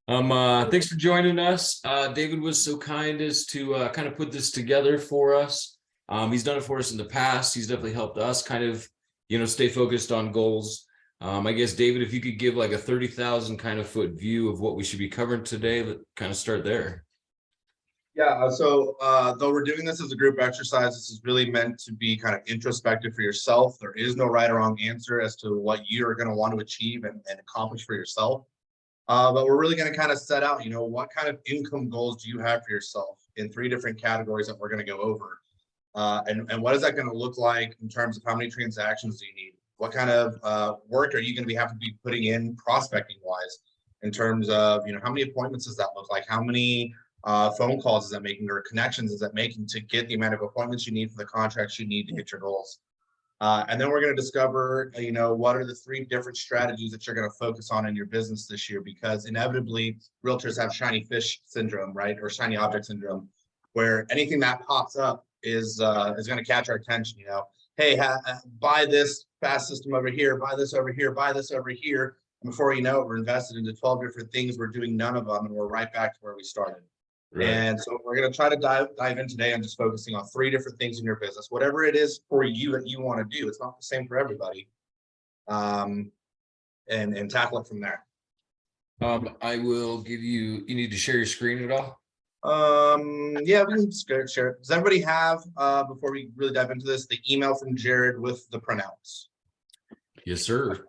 Thanks for joining us. David was so kind as to kind of put this together for us. He's done it for us in the past. He's definitely helped us kind of, stay focused on goals. I guess, David, if you could give like a 30,000 kind of foot view of what we should be covering today, let kind of start there. Yeah, so though we're doing this as a group exercise, this is really meant to be kind of introspective for yourself. There is no right or wrong answer as to what you're going to want to achieve and accomplish for yourself. But we're really going to kind of set out, what kind of income goals do you have for yourself in three different categories that we're going to go over. And what is that going to look like in terms of how many transactions do you need? What kind of work are you going to have to be putting in prospecting wise in terms of, how many appointments does that look like? How many phone calls is that making or connections is that making to get the amount of appointments you need for the contracts you need to hit your goals? And then we're going to discover, what are the three different strategies that you're going to focus on in your business this year, because inevitably realtors have shiny fish syndrome, right? Or shiny object syndrome, where anything that pops up is going to catch our attention. Hey, buy this fast system over here, buy this over here, buy this over here. And before you know it, we're invested into 12 different things. We're doing none of them, and we're right back to where we started. Right. And so we're going to try to dive in today on just focusing on three different things in your business, whatever it is for you that you want to do. It's not the same for everybody. And tackle it from there. I will give you need to share your screen at all? Yeah, we can share it. Does everybody have, before we really dive into this, the email from Jared with the printouts? Yes, sir.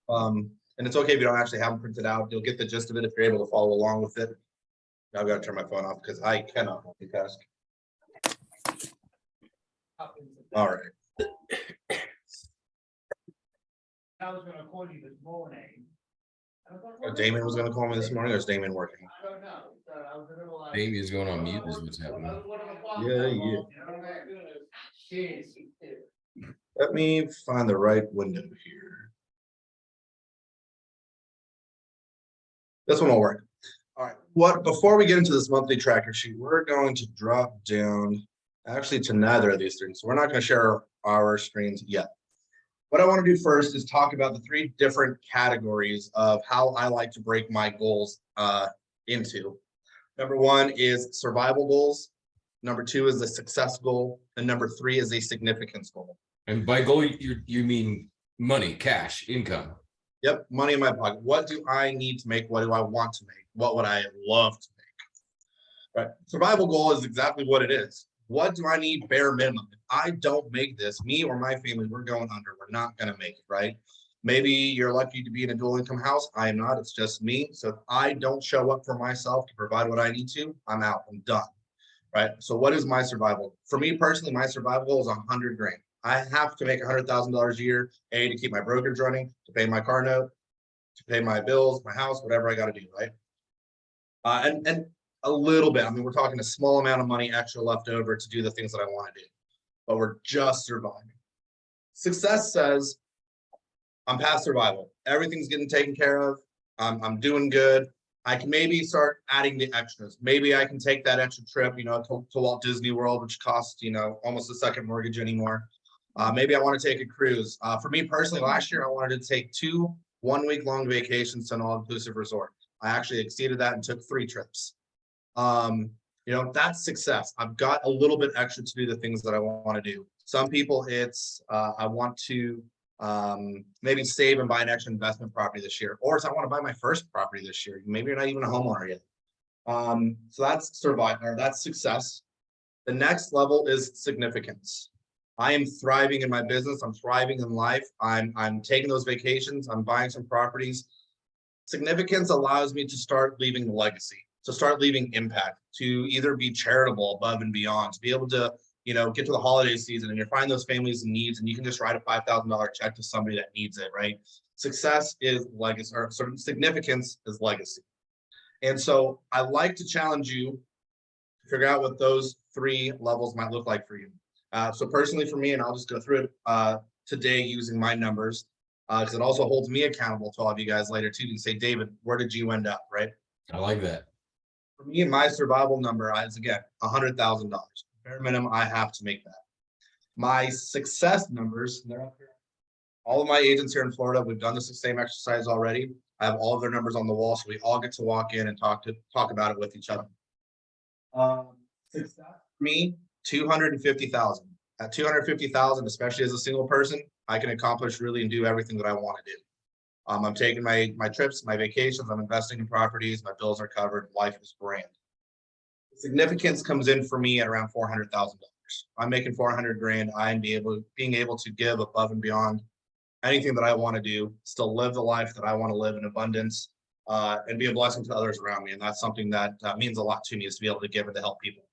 And it's okay if you don't actually have them printed out. You'll get the gist of it if you're able to follow along with it. I've got to turn my phone off because I cannot multitask. All right. I was going to call you this morning. Damon was going to call me this morning, or is Damon working? I don't know. Damien's going on mute is what's happening. Yeah. Let me find the right window here. This one will work. All right. Before we get into this monthly tracker sheet, we're going to drop down actually to neither of these things. So we're not going to share our screens yet. What I want to do first is talk about the three different categories of how I like to break my goals into. Number one is survival goals. Number two is a success goal. And number three is a significance goal. And by goal, you mean money, cash, income. Yep, money in my pocket. What do I need to make? What do I want to make? What would I love to make? Right. Survival goal is exactly what it is. What do I need bare minimum? If I don't make this, me or my family, we're going under. We're not going to make it, right? Maybe you're lucky to be in a dual income house. I am not. It's just me. So if I don't show up for myself to provide what I need to, I'm out. I'm done. Right. So what is my survival? For me personally, my survival goal is 100 grand. I have to make $100,000 a year, to keep my brokerage running, to pay my car note, to pay my bills, my house, whatever I got to do, right? And a little bit. I mean, we're talking a small amount of money extra left over to do the things that I want to do, but we're just surviving. Success says I'm past survival. Everything's getting taken care of. I'm doing good. I can maybe start adding the extras. Maybe I can take that extra trip, to Walt Disney World, which costs, almost a second mortgage anymore. Maybe I want to take a cruise. For me personally, last year, I wanted to take 2 one-week-long vacations to an all-inclusive resort. I actually exceeded that and took 3 trips. That's success. I've got a little bit extra to do the things that I want to do. Some people, it's I want to maybe save and buy an extra investment property this year, or it's I want to buy my first property this year. Maybe you're not even a homeowner yet. So that's survival, or that's success. The next level is significance. I am thriving in my business. I'm thriving in life. I'm taking those vacations. I'm buying some properties. Significance allows me to start leaving legacy, to start leaving impact, to either be charitable above and beyond, to be able to, get to the holiday season and you find those families in needs and you can just write a $5,000 check to somebody that needs it, right? Success is legacy, or sort of significance is legacy. And so I like to challenge you to figure out what those 3 levels might look like for you. So personally for me, and I'll just go through it today using my numbers, because it also holds me accountable to all of you guys later too. You say, David, where did you end up, right? I like that. For me, my survival number is, again, $100,000. Bare minimum, I have to make that. My success numbers, they're up here. All of my agents here in Florida, we've done this same exercise already. I have all of their numbers on the wall, so we all get to walk in and talk about it with each other. Success for me, 250,000. At 250,000, especially as a single person, I can accomplish really and do everything that I want to do. I'm taking my trips, my vacations, I'm investing in properties, my bills are covered, life is grand. Significance comes in for me at around $400,000. I'm making 400 grand. I'm being able to give above and beyond anything that I want to do, still live the life that I want to live in abundance, and be a blessing to others around me. And that's something that means a lot to me, is to be able to give and to help people.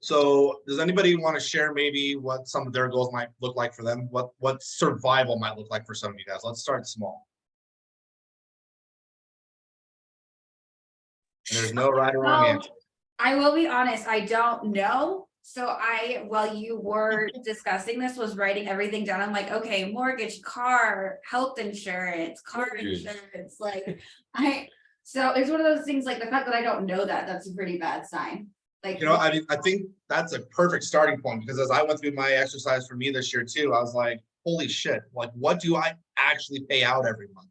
So does anybody want to share maybe what some of their goals might look like for them? What survival might look like for some of you guys? Let's start small. And there's no right or wrong answer. I will be honest, I don't know. So while you were discussing this, was writing everything down. I'm like, okay, mortgage, car, health insurance, car insurance. Like so it's one of those things, like the fact that I don't know that's a pretty bad sign. Like, I mean, I think that's a perfect starting point, because as I went through my exercise for me this year too, I was like, holy shit, like what do I actually pay out every month?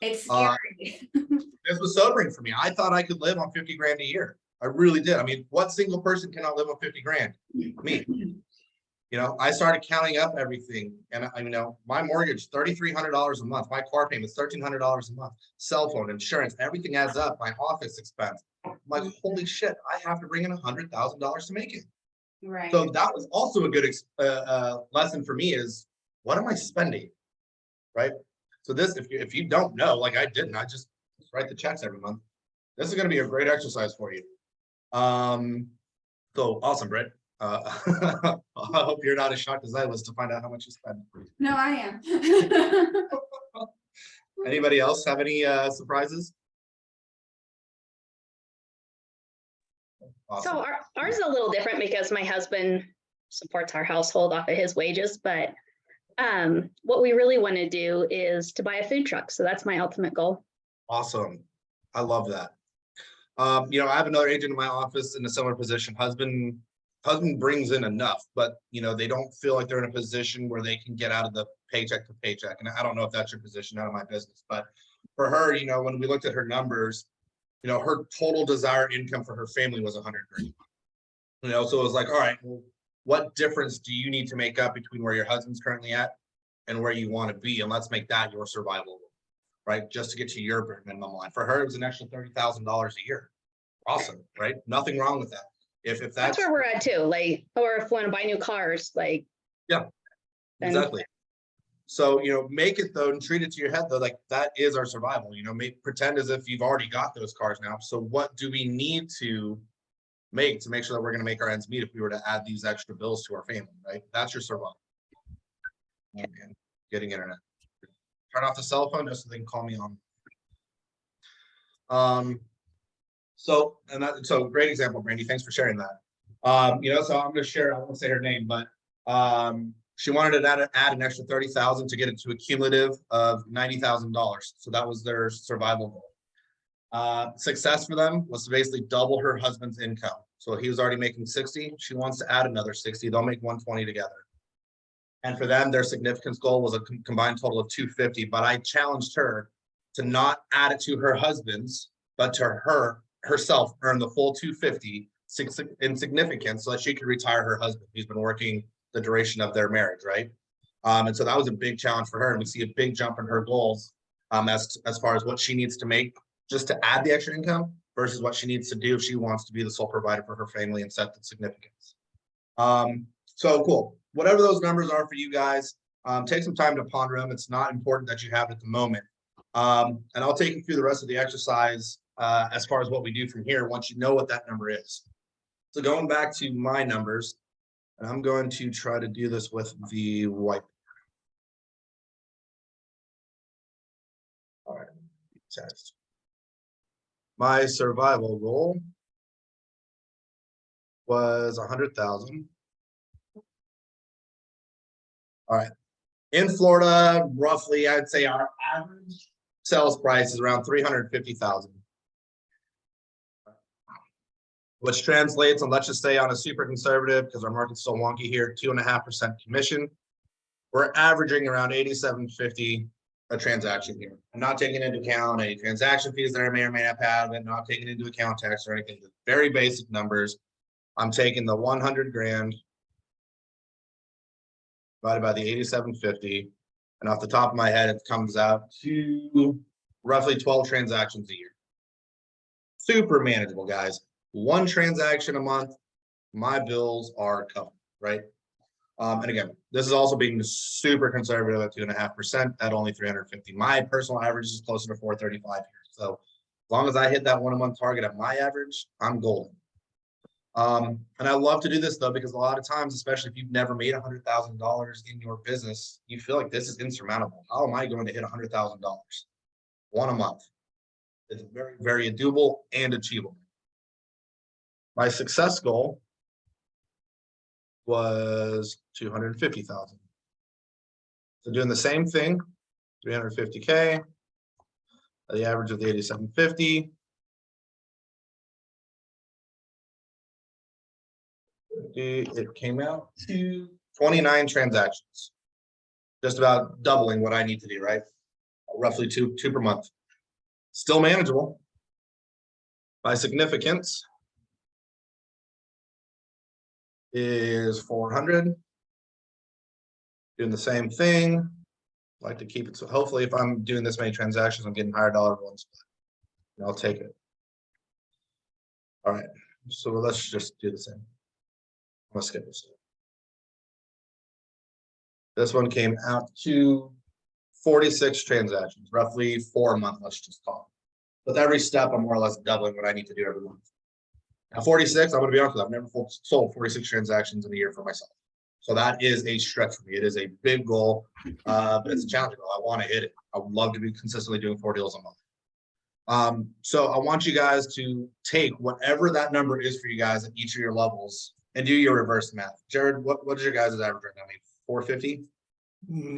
it's scary. This was sobering for me. I thought I could live on 50 grand a year. I really did. I mean, what single person cannot live on 50 grand? Me. I started counting up everything, and my mortgage, $3,300 a month. My car payment, $1,300 a month. Cell phone, insurance, everything adds up. My office expense. I'm like, holy shit, I have to bring in $100,000 to make it. Right. So that was also a good lesson for me, is what am I spending, right? So this, if you don't know, like I didn't, I just write the checks every month. This is going to be a great exercise for you. So awesome, Britt. I hope you're not as shocked as I was to find out how much you spend. No, I am. Anybody else have any surprises? Awesome. So ours is a little different because my husband supports our household off of his wages, but what we really want to do is to buy a food truck. So that's my ultimate goal. Awesome. I love that. I have another agent in my office in a similar position. Husband brings in enough, but they don't feel like they're in a position where they can get out of the paycheck to paycheck. And I don't know if that's your position, out of my business, but for her, when we looked at her numbers, her total desired income for her family was 100 grand. So it was like, all right, well, what difference do you need to make up between where your husband's currently at and where you want to be? And let's make that your survival, right? Just to get to your minimum line. For her, it was an extra $30,000 a year. Awesome, right? Nothing wrong with that. If that's where we're at too, like, or if we want to buy new cars, like, yeah, exactly. So, make it though, and treat it to your head though, like that is our survival, pretend as if you've already got those cars now. So what do we need to make sure that we're going to make our ends meet if we were to add these extra bills to our family, right? That's your survival. And getting internet. Turn off the cell phone just so they can call me on. So great example, Brandy. Thanks for sharing that. So I'm going to share, I won't say her name, but she wanted to add an extra 30,000 to get it to a cumulative of $90,000. So that was their survival goal. Success for them was to basically double her husband's income. So he was already making 60. She wants to add another 60. They'll make 120 together. And for them, their significance goal was a combined total of 250. But I challenged her to not add it to her husband's, but to herself earn the full 250 in significance, so that she could retire her husband. He's been working the duration of their marriage, right? And so that was a big challenge for her, and we see a big jump in her goals as far as what she needs to make just to add the extra income versus what she needs to do if she wants to be the sole provider for her family and set the significance. So cool. Whatever those numbers are for you guys, take some time to ponder them. It's not important that you have it at the moment. And I'll take you through the rest of the exercise as far as what we do from here once you know what that number is. So going back to my numbers, and I'm going to try to do this with the whiteboard. All right, test. My survival goal was 100,000. All right. In Florida, roughly, I'd say our average sales price is around 350,000. Which translates, and let's just say on a super conservative, because our market's so wonky here, 2.5% commission. we're averaging around 87.50 a transaction here. I'm not taking into account any transaction fees that I may or may not have, and not taking into account tax or anything. Very basic numbers. I'm taking the 100 grand divided by the 87.50, and off the top of my head, it comes out to roughly 12 transactions a year. Super manageable, guys. One transaction a month, my bills are covered, right? And again, this is also being super conservative at 2.5% at only 350. My personal average is closer to 435 here. So as long as I hit that 1 a month target at my average, I'm golden. And I love to do this though, because a lot of times, especially if you've never made $100,000 in your business, you feel like this is insurmountable. How am I going to hit $100,000? 1 a month. It's very, very doable and achievable. My success goal was 250,000. So doing the same thing, 350K, the average of the 87.50. It came out to 29 transactions, just about doubling what I need to do, right? Roughly two per month. Still manageable. My significance is 400. Doing the same thing. Like to keep it, so hopefully if I'm doing this many transactions, I'm getting higher dollar ones. I'll take it. All right, so let's just do the same. I'm gonna skip this. This one came out to 46 transactions, roughly 4 a month, let's just call it. With every step, I'm more or less doubling what I need to do every month. Now 46, I'm gonna be honest with you, I've never sold 46 transactions in a year for myself. So that is a stretch for me. It is a big goal, but it's a challenge goal. I want to hit it. I would love to be consistently doing 4 deals a month. So I want you guys to take whatever that number is for you guys at each of your levels and do your reverse math. Jared, what is your guys' average right now? I mean, 450?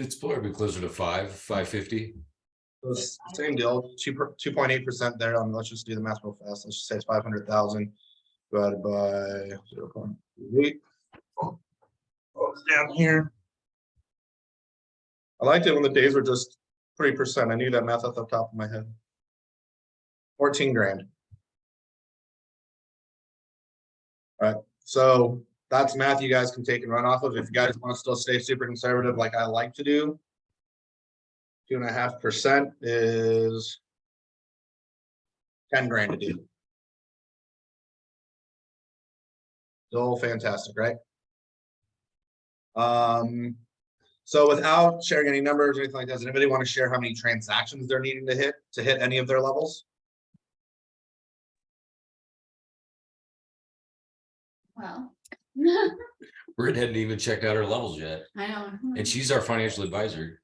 It's probably closer to 550. So same deal, 2.8% there. Let's just do the math real fast. Let's just say it's 500,000 divided by 0.8. Down here. I liked it when the days were just 3%. I knew that math off the top of my head. 14 grand. All right, so that's math you guys can take and run off of. If you guys want to still stay super conservative like I like to do, 2.5% is 10 grand to do. Still fantastic, right? So without sharing any numbers or anything like that, does anybody want to share how many transactions they're needing to hit any of their levels? Well. Britt hadn't even checked out her levels yet, I know. and she's our financial advisor.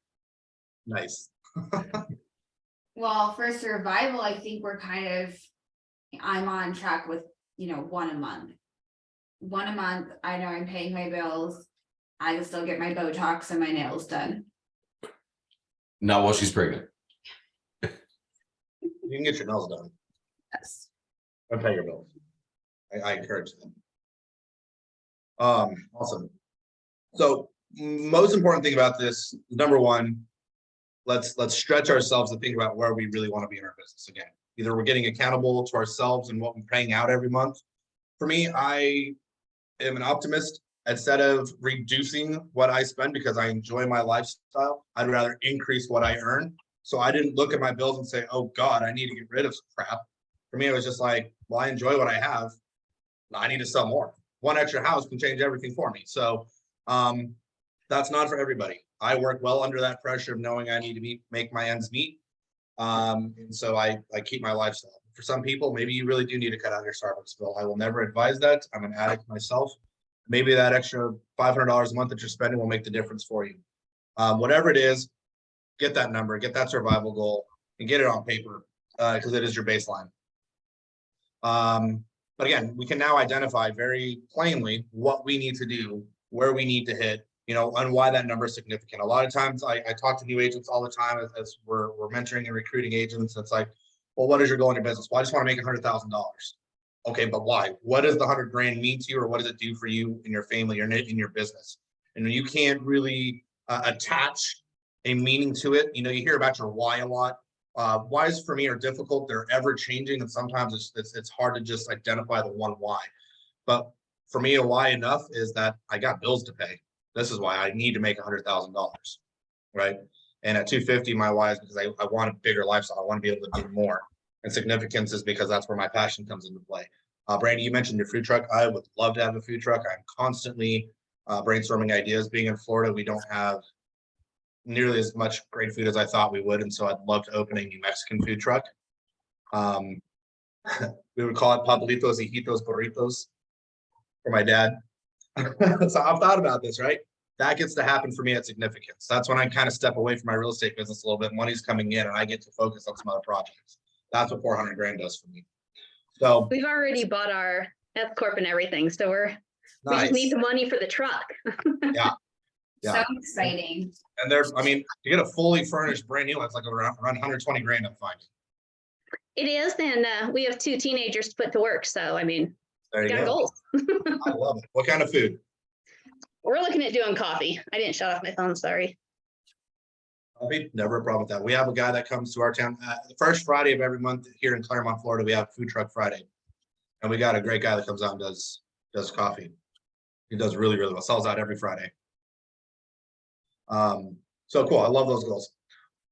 Nice. Well, for survival, I think I'm on track with, 1 a month. 1 a month, I know I'm paying my bills. I can still get my Botox and my nails done. Not while she's pregnant. You can get your nails done Yes. and pay your bills. I encourage that. Awesome. So most important thing about this, number one, let's stretch ourselves to think about where we really want to be in our business again. Either we're getting accountable to ourselves and what we're paying out every month. For me, I am an optimist. Instead of reducing what I spend because I enjoy my lifestyle, I'd rather increase what I earn. So I didn't look at my bills and say, oh God, I need to get rid of some crap. For me, it was just like, well, I enjoy what I have. I need to sell more. One extra house can change everything for me. So that's not for everybody. I work well under that pressure of knowing I need to make my ends meet. And so I keep my lifestyle. For some people, maybe you really do need to cut out your Starbucks bill. I will never advise that. I'm an addict myself. Maybe that extra $500 a month that you're spending will make the difference for you. Whatever it is, get that number, get that survival goal, and get it on paper because it is your baseline. But again, we can now identify very plainly what we need to do, where we need to hit, and why that number is significant. A lot of times I talk to new agents all the time as we're mentoring and recruiting agents. It's like, well, what is your goal in your business? Well, I just want to make $100,000. Okay, but why? What does the 100 grand mean to you, or what does it do for you and your family or in your business? And you can't really attach a meaning to it. You know, you hear about your why a lot. Whys for me are difficult. They're ever changing, and sometimes it's hard to just identify the one why. But for me, a why enough is that I got bills to pay. This is why I need to make $100,000, right? And at 250, my why is because I want a bigger lifestyle. I want to be able to do more. And significance is because that's where my passion comes into play. Brandy, you mentioned your food truck. I would love to have a food truck. I'm constantly brainstorming ideas. Being in Florida, we don't have nearly as much great food as I thought we would. And so I'd love to open a New Mexican food truck. We would call it Pablitos, Hijitos, Burritos for my dad. So I've thought about this, right? That gets to happen for me at significance. That's when I kind of step away from my real estate business a little bit. Money's coming in and I get to focus on some other projects. That's what 400 grand does for me. So We've already bought our F Corp and everything, so we just need nice. the money for the truck. Yeah. So exciting. And there's, I mean, to get a fully furnished brand new, it's like around 120 grand I'm finding. It is, and we have 2 teenagers to put to work, so I mean, There we you got go. goals. I love it. What kind of food? We're looking at doing coffee. I didn't shut off my phone, sorry. Coffee? Never a problem with that. We have a guy that comes to our town the first Friday of every month here in Claremont, Florida. We have Food Truck Friday. And we got a great guy that comes out and does coffee. He does really, really well. Sells out every Friday. So cool. I love those goals.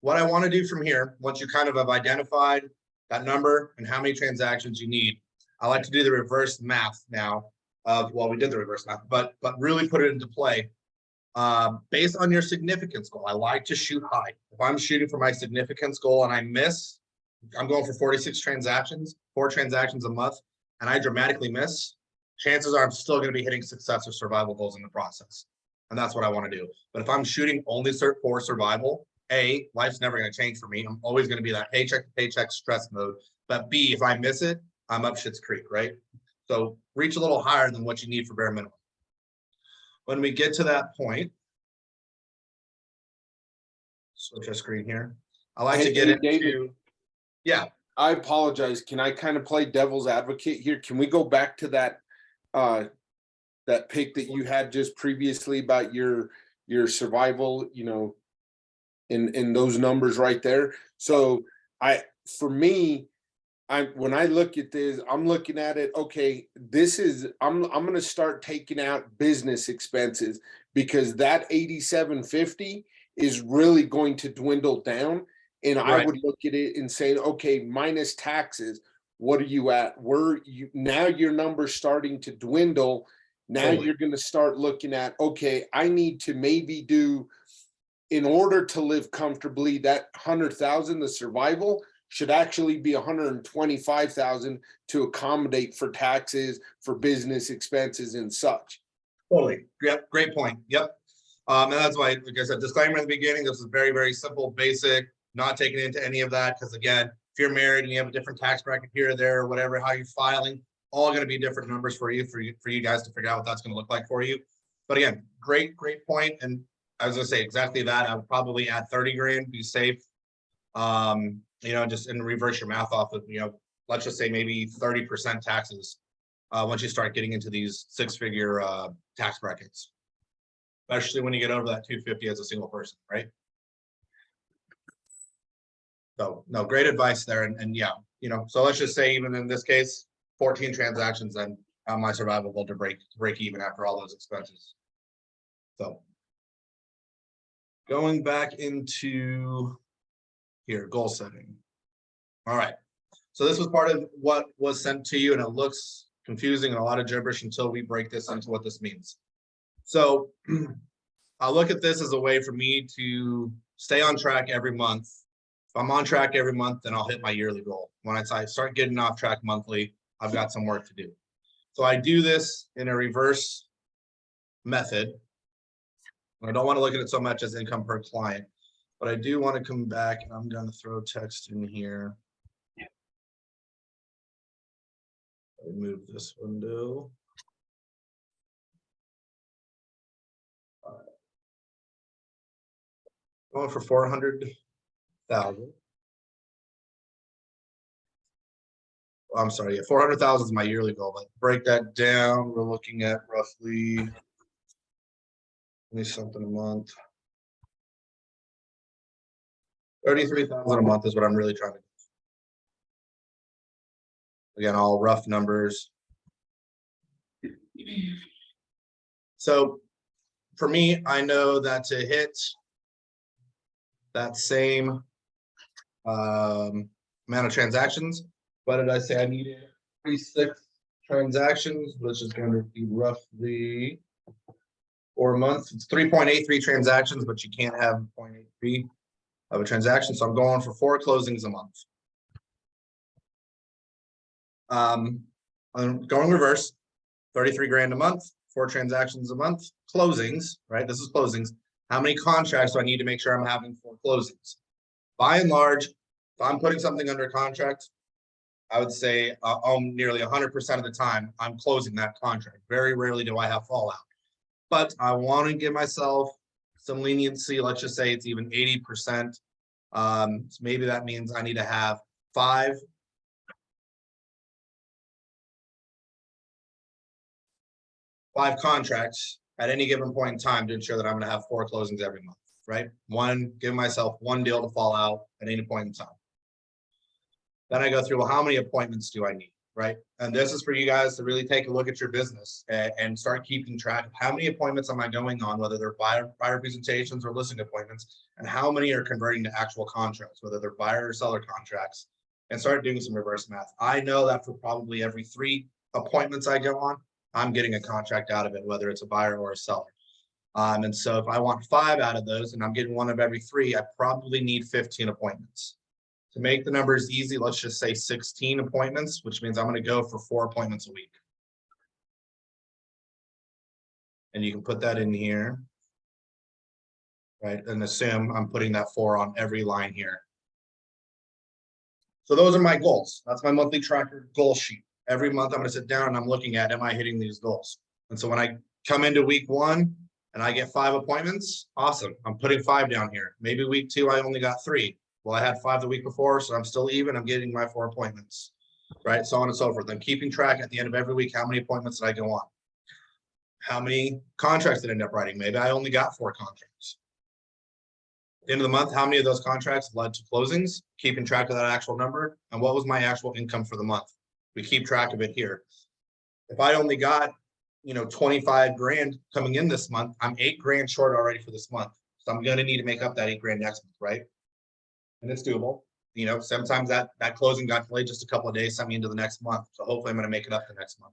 What I want to do from here, once you kind of have identified that number and how many transactions you need, I like to do the reverse math now of, well, we did the reverse math, but really put it into play. Based on your significance goal, I like to shoot high. If I'm shooting for my significance goal and I miss, I'm going for 46 transactions, 4 transactions a month, and I dramatically miss, chances are I'm still going to be hitting success or survival goals in the process. And that's what I want to do. But if I'm shooting only for survival, A, life's never going to change for me. I'm always going to be that paycheck to paycheck stress mode. But B, if I miss it, I'm up shit's creek, right? So reach a little higher than what you need for bare minimum. When we get to that point, switch our screen here. I like to get into, David, yeah. I apologize. Can I kind of play devil's advocate here? Can we go back to that that pick that you had just previously about your survival, you know, in those numbers right there? So for me, when I look at this, I'm looking at it, okay, this is, I'm going to start taking out business expenses because that 8750 is really going to dwindle down. And I Right. would look at it and say, okay, minus taxes, what are you at? Now your number's starting to dwindle. Now Totally. you're going to start looking at, okay, I need to maybe do, in order to live comfortably, that 100,000, the survival, should actually be 125,000 to accommodate for taxes, for business expenses and such. Totally. Yep. Great point. Yep. And that's why, like I said, disclaimer at the beginning, this is very, very simple, basic, not taking into any of that. Because again, if you're married and you have a different tax bracket here or there, or whatever, how you're filing, all going to be different numbers for you guys to figure out what that's going to look like for you. But again, great point. And I was going to say exactly that. I would probably add 30 grand, be safe. You know, just and reverse your math off of, you know, let's just say maybe 30% taxes once you start getting into these 6-figure tax brackets, especially when you get over that 250 as a single person, right? So no, great advice there. And yeah, you know, so let's just say even in this case, 14 transactions, then my survival goal to break even after all those expenses. So going back into here, goal setting. All right. So this was part of what was sent to you, and it looks confusing and a lot of gibberish until we break this into what this means. So I'll look at this as a way for me to stay on track every month. If I'm on track every month, then I'll hit my yearly goal. When I start getting off track monthly, I've got some work to do. So I do this in a reverse method. I don't want to look at it so much as income per client, but I do want to come back, and I'm going to throw text in here. Remove this window. Going for 400,000. I'm sorry, yeah, 400,000 is my yearly goal, but break that down. We're looking at roughly something a month. 33,000 a month is what I'm really trying to do. Again, all rough numbers. So for me, I know that to hit that same amount of transactions, what did I say? I needed 36 transactions, which is going to be roughly 4 months. It's 3.83 transactions, but you can't have 0.83 of a transaction. So I'm going for 4 closings a month. I'm going reverse, 33 grand a month, 4 transactions a month, closings, right? This is closings. How many contracts do I need to make sure I'm having for closings? By and large, if I'm putting something under contract, I would say nearly 100% of the time I'm closing that contract. Very rarely do I have fallout, but I want to give myself some leniency. Let's just say it's even 80%. So maybe that means I need to have 5 contracts at any given point in time to ensure that I'm going to have 4 closings every month, right? Give myself 1 deal to fall out at any point in time. Then I go through, well, how many appointments do I need, right? And this is for you guys to really take a look at your business and start keeping track of how many appointments am I going on, whether they're buyer presentations or listing appointments, and how many are converting to actual contracts, whether they're buyer or seller contracts, and start doing some reverse math. I know that for probably every 3 appointments I go on, I'm getting a contract out of it, whether it's a buyer or a seller. And so if I want 5 out of those and I'm getting 1 of every 3, I probably need 15 appointments. To make the numbers easy, let's just say 16 appointments, which means I'm going to go for 4 appointments a week. And you can put that in here, right? And assume I'm putting that 4 on every line here. So those are my goals. That's my monthly tracker goal sheet. Every month I'm going to sit down and I'm looking at, am I hitting these goals? And so when I come into week 1 and I get 5 appointments, awesome. I'm putting 5 down here. Maybe week 2, I only got 3. Well, I had 5 the week before, so I'm still even. I'm getting my 4 appointments, right? So on and so forth. I'm keeping track at the end of every week. How many appointments did I go on? How many contracts did I end up writing? Maybe I only got 4 contracts. At the end of the month, how many of those contracts led to closings? Keeping track of that actual number. And what was my actual income for the month? We keep track of it here. If I only got, 25 grand coming in this month, I'm 8 grand short already for this month. So I'm going to need to make up that 8 grand next month, right? And it's doable. Sometimes that closing got delayed just a couple of days, sent me into the next month. So hopefully I'm going to make it up the next month.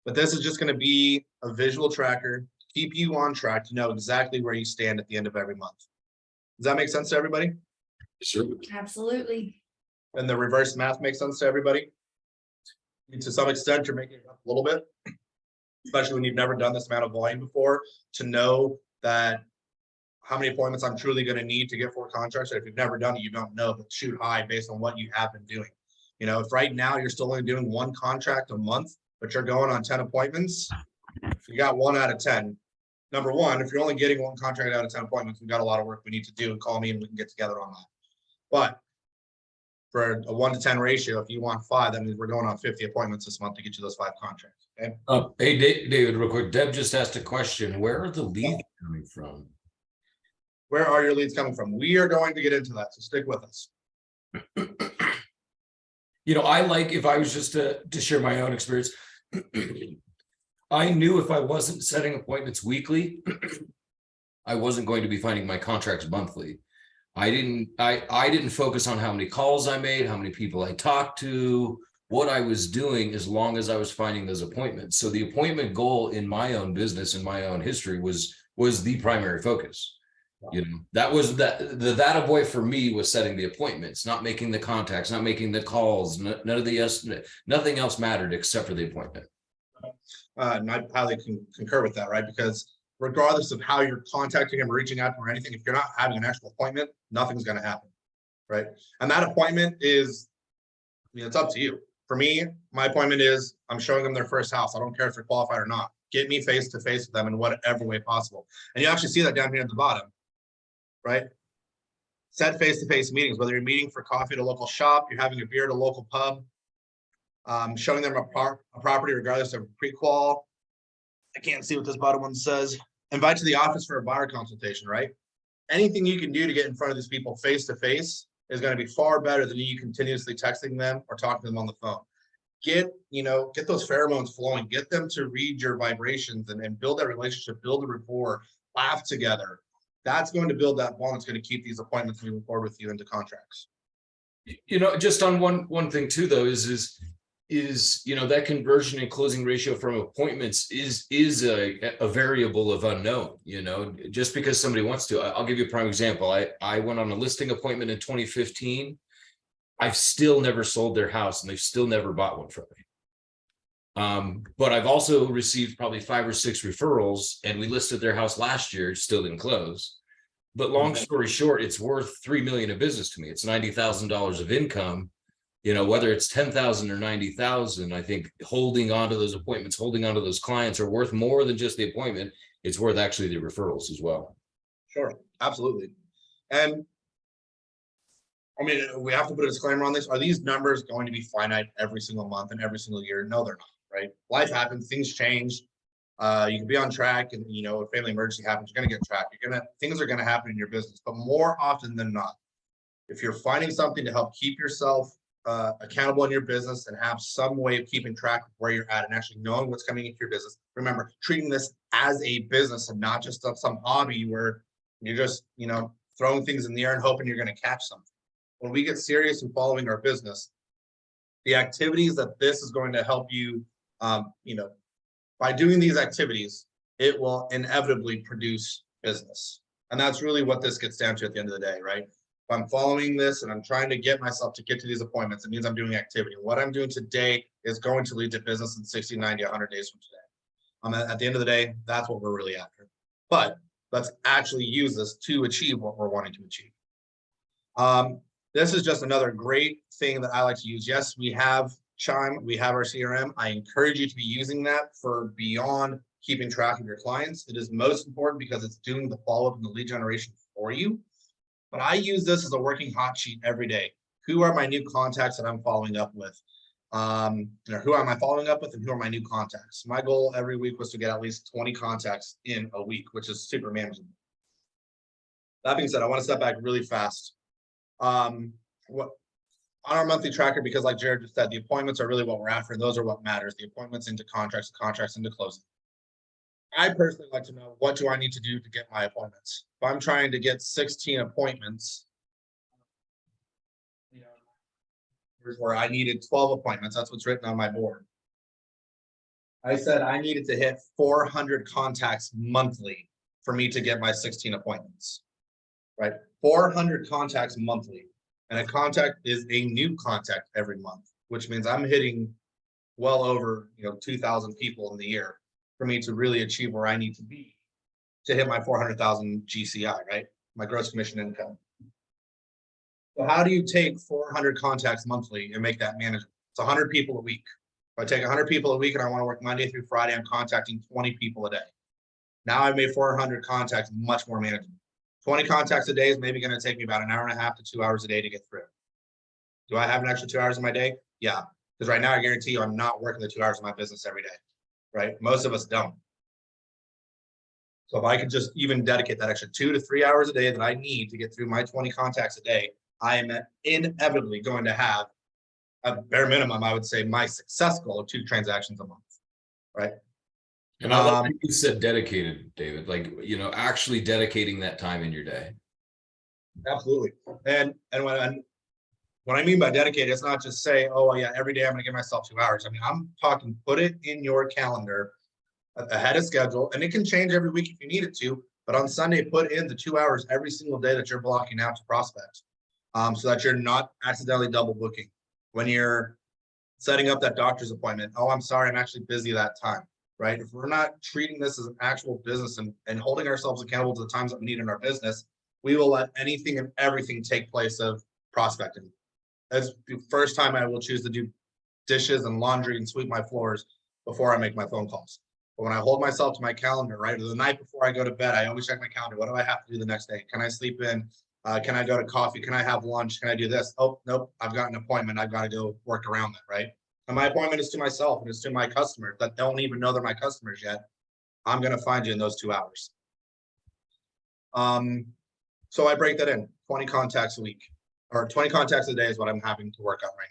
But this is just going to be a visual tracker, keep you on track to know exactly where you stand at the end of every month. Does that make sense to everybody? Sure. Absolutely. And the reverse math makes sense to everybody? To some extent, you're making it up a little bit, especially when you've never done this amount of volume before, to know that how many appointments I'm truly going to need to get 4 contracts. Or if you've never done it, you don't know, but shoot high based on what you have been doing. If right now you're still only doing 1 contract a month, but you're going on 10 appointments, you got 1 out of 10. Number one, if you're only getting 1 contract out of 10 appointments, we've got a lot of work we need to do. Call me and we can get together on that. But for a 1 to 10 ratio, if you want 5, that means we're going on 50 appointments this month to get you those 5 contracts. Okay. Hey, David, real quick. Deb just asked a question. Where are the leads coming from? Where are your leads coming from? We are going to get into that, so stick with us. I like, if I was just to share my own experience, I knew if I wasn't setting appointments weekly, I wasn't going to be finding my contracts monthly. I didn't focus on how many calls I made, how many people I talked to, what I was doing, as long as I was finding those appointments. So the appointment goal in my own business, in my own history, was the primary focus. That was the data boy for me, was setting the appointments, not making the contacts, not making the calls. Nothing else mattered except for the appointment. And I highly concur with that, right? Because regardless of how you're contacting him or reaching out to him or anything, if you're not having an actual appointment, nothing's going to happen, right? And that appointment is, it's up to you. For me, my appointment is I'm showing them their first house. I don't care if they're qualified or not. Get me face to face with them in whatever way possible. And you actually see that down here at the bottom, right? Set face-to-face meetings, whether you're meeting for coffee at a local shop, you're having a beer at a local pub, showing them a property regardless of pre-qual. I can't see what this bottom one says. Invite to the office for a buyer consultation, right? anything you can do to get in front of these people face to face is going to be far better than you continuously texting them or talking to them on the phone. Get those pheromones flowing, get them to read your vibrations and build that relationship, build a rapport, laugh together. That's going to build that bond. That's going to keep these appointments moving forward with you into contracts. Just on one thing too, though, is that conversion and closing ratio from appointments is a variable of unknown. Just because somebody wants to. I'll give you a prime example. I went on a listing appointment in 2015. I've still never sold their house, and they've still never bought one from me. But I've also received probably 5 or 6 referrals, and we listed their house last year, still didn't close. But long story short, it's worth $3 million of business to me. It's $90,000 of income. Whether it's 10,000 or 90,000, I think holding on to those appointments, holding on to those clients are worth more than just the appointment. It's worth actually the referrals as well. Sure, absolutely. And I mean, we have to put a disclaimer on this. Are these numbers going to be finite every single month and every single year? No, they're not, right? Life happens, things change. You can be on track, and a family emergency happens, you're gonna get tracked. Things are gonna happen in your business, but more often than not, if you're finding something to help keep yourself accountable in your business and have some way of keeping track of where you're at and actually knowing what's coming into your business, remember, treating this as a business and not just some hobby where you're just throwing things in the air and hoping you're going to catch something. When we get serious in following our business, the activities that this is going to help you, by doing these activities, it will inevitably produce business. And that's really what this gets down to at the end of the day, right? If I'm following this and I'm trying to get myself to get to these appointments, it means I'm doing activity. What I'm doing today is going to lead to business in 60, 90, 100 days from today. At the end of the day, that's what we're really after. But let's actually use this to achieve what we're wanting to achieve. This is just another great thing that I like to use. Yes, we have Chime, we have our CRM. I encourage you to be using that for beyond keeping track of your clients. It is most important because it's doing the follow-up and the lead generation for you. But I use this as a working hot sheet every day. Who are my new contacts that I'm following up with? Who am I following up with, and who are my new contacts? My goal every week was to get at least 20 contacts in a week, which is super manageable. That being said, I want to step back really fast. On our monthly tracker, because like Jared just said, the appointments are really what we're after. Those are what matters. The appointments into contracts, the contracts into closing. I personally like to know, what do I need to do to get my appointments? If I'm trying to get 16 appointments, where I needed 12 appointments, that's what's written on my board. I said I needed to hit 400 contacts monthly for me to get my 16 appointments, right? 400 contacts monthly. And a contact is a new contact every month, which means I'm hitting well over 2,000 people in the year for me to really achieve where I need to be to hit my 400,000 GCI, right? My gross commission income. So how do you take 400 contacts monthly and make that manageable? It's 100 people a week. If I take 100 people a week and I want to work Monday through Friday, I'm contacting 20 people a day. Now I've made 400 contacts much more manageable. 20 contacts a day is maybe going to take me about an hour and a half to 2 hours a day to get through. Do I have an extra 2 hours in my day? Yeah, because right now I guarantee you I'm not working the 2 hours of my business every day, right? Most of us don't. So if I could just even dedicate that extra 2 to 3 hours a day that I need to get through my 20 contacts a day, I am inevitably going to have a bare minimum, I would say, my success goal of 2 transactions a month, right? And I love that you said dedicated, David, like, actually dedicating that time in your day. Absolutely. And what I mean by dedicated, it's not just say, oh yeah, every day I'm going to give myself 2 hours. I mean, I'm talking, put it in your calendar ahead of schedule, and it can change every week if you need it to, but on Sunday, put in the 2 hours every single day that you're blocking out to prospect, so that you're not accidentally double booking. When you're setting up that doctor's appointment, oh, I'm sorry, I'm actually busy that time. Right? If we're not treating this as an actual business and holding ourselves accountable to the times that we need in our business, we will let anything and everything take place of prospecting. That's the first time I will choose to do dishes and laundry and sweep my floors before I make my phone calls. But when I hold myself to my calendar, right, or the night before I go to bed, I always check my calendar. What do I have to do the next day? Can I sleep in? Can I go to coffee? Can I have lunch? Can I do this? Oh, nope, I've got an appointment. I've got to go work around that, right? And my appointment is to myself, and it's to my customers that don't even know they're my customers yet. I'm going to find you in those 2 hours. So I break that in 20 contacts a week or 20 contacts a day is what I'm having to work on right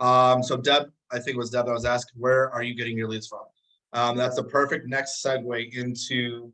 now. So Deb, I think it was Deb that was asking, where are you getting your leads from? That's the perfect next segue into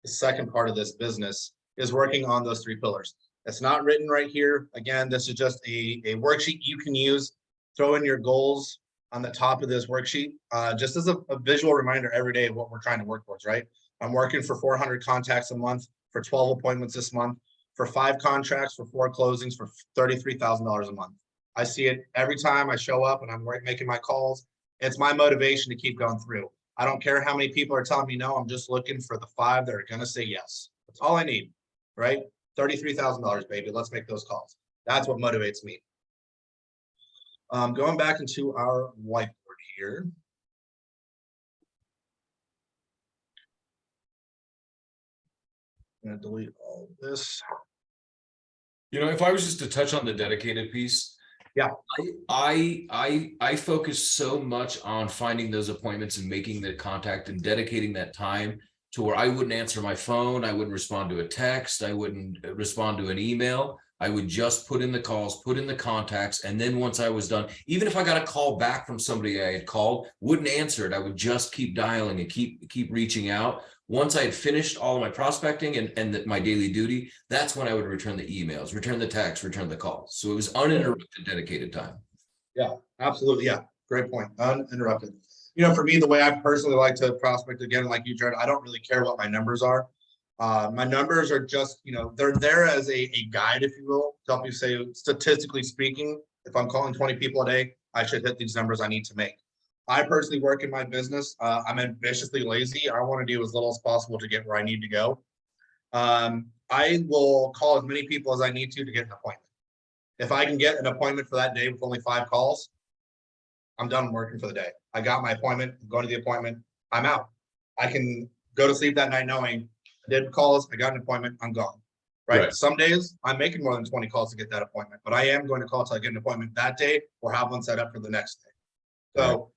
the second part of this business is working on those 3 pillars. It's not written right here. Again, this is just a worksheet you can use. Throw in your goals on the top of this worksheet, just as a visual reminder every day of what we're trying to work towards, right? I'm working for 400 contacts a month, for 12 appointments this month, for 5 contracts, for 4 closings, for $33,000 a month. I see it every time I show up and I'm making my calls. It's my motivation to keep going through. I don't care how many people are telling me no, I'm just looking for the 5 that are going to say yes. That's all I need, right? $33,000, baby. Let's make those calls. That's what motivates me. Going back into our whiteboard here. I'm gonna delete all of this. You know, if I was just to touch on the dedicated piece. Yeah. I focus so much on finding those appointments and making the contact and dedicating that time to where I wouldn't answer my phone. I wouldn't respond to a text. I wouldn't respond to an email. I would just put in the calls, put in the contacts. And then once I was done, even if I got a call back from somebody I had called, wouldn't answer it. I would just keep dialing and keep reaching out. Once I had finished all of my prospecting and my daily duty, that's when I would return the emails, return the texts, return the calls. So it was uninterrupted, dedicated time. Yeah, absolutely. Yeah, great point. Uninterrupted. You know, for me, the way I personally like to prospect, again, like you, Jared, I don't really care what my numbers are. My numbers are just, you know, they're there as a guide, if you will, to help you say, statistically speaking, if I'm calling 20 people a day, I should hit these numbers I need to make. I personally work in my business. I'm ambitiously lazy. I want to do as little as possible to get where I need to go. I will call as many people as I need to get an appointment. If I can get an appointment for that day with only 5 calls, I'm done working for the day. I got my appointment, I'm going to the appointment, I'm out. I can go to sleep that night knowing I did calls, I got an appointment, I'm gone. Right? Some days I'm making more than 20 calls to get that appointment, but I am going to call till I get an appointment that day or have one set up for the next day. So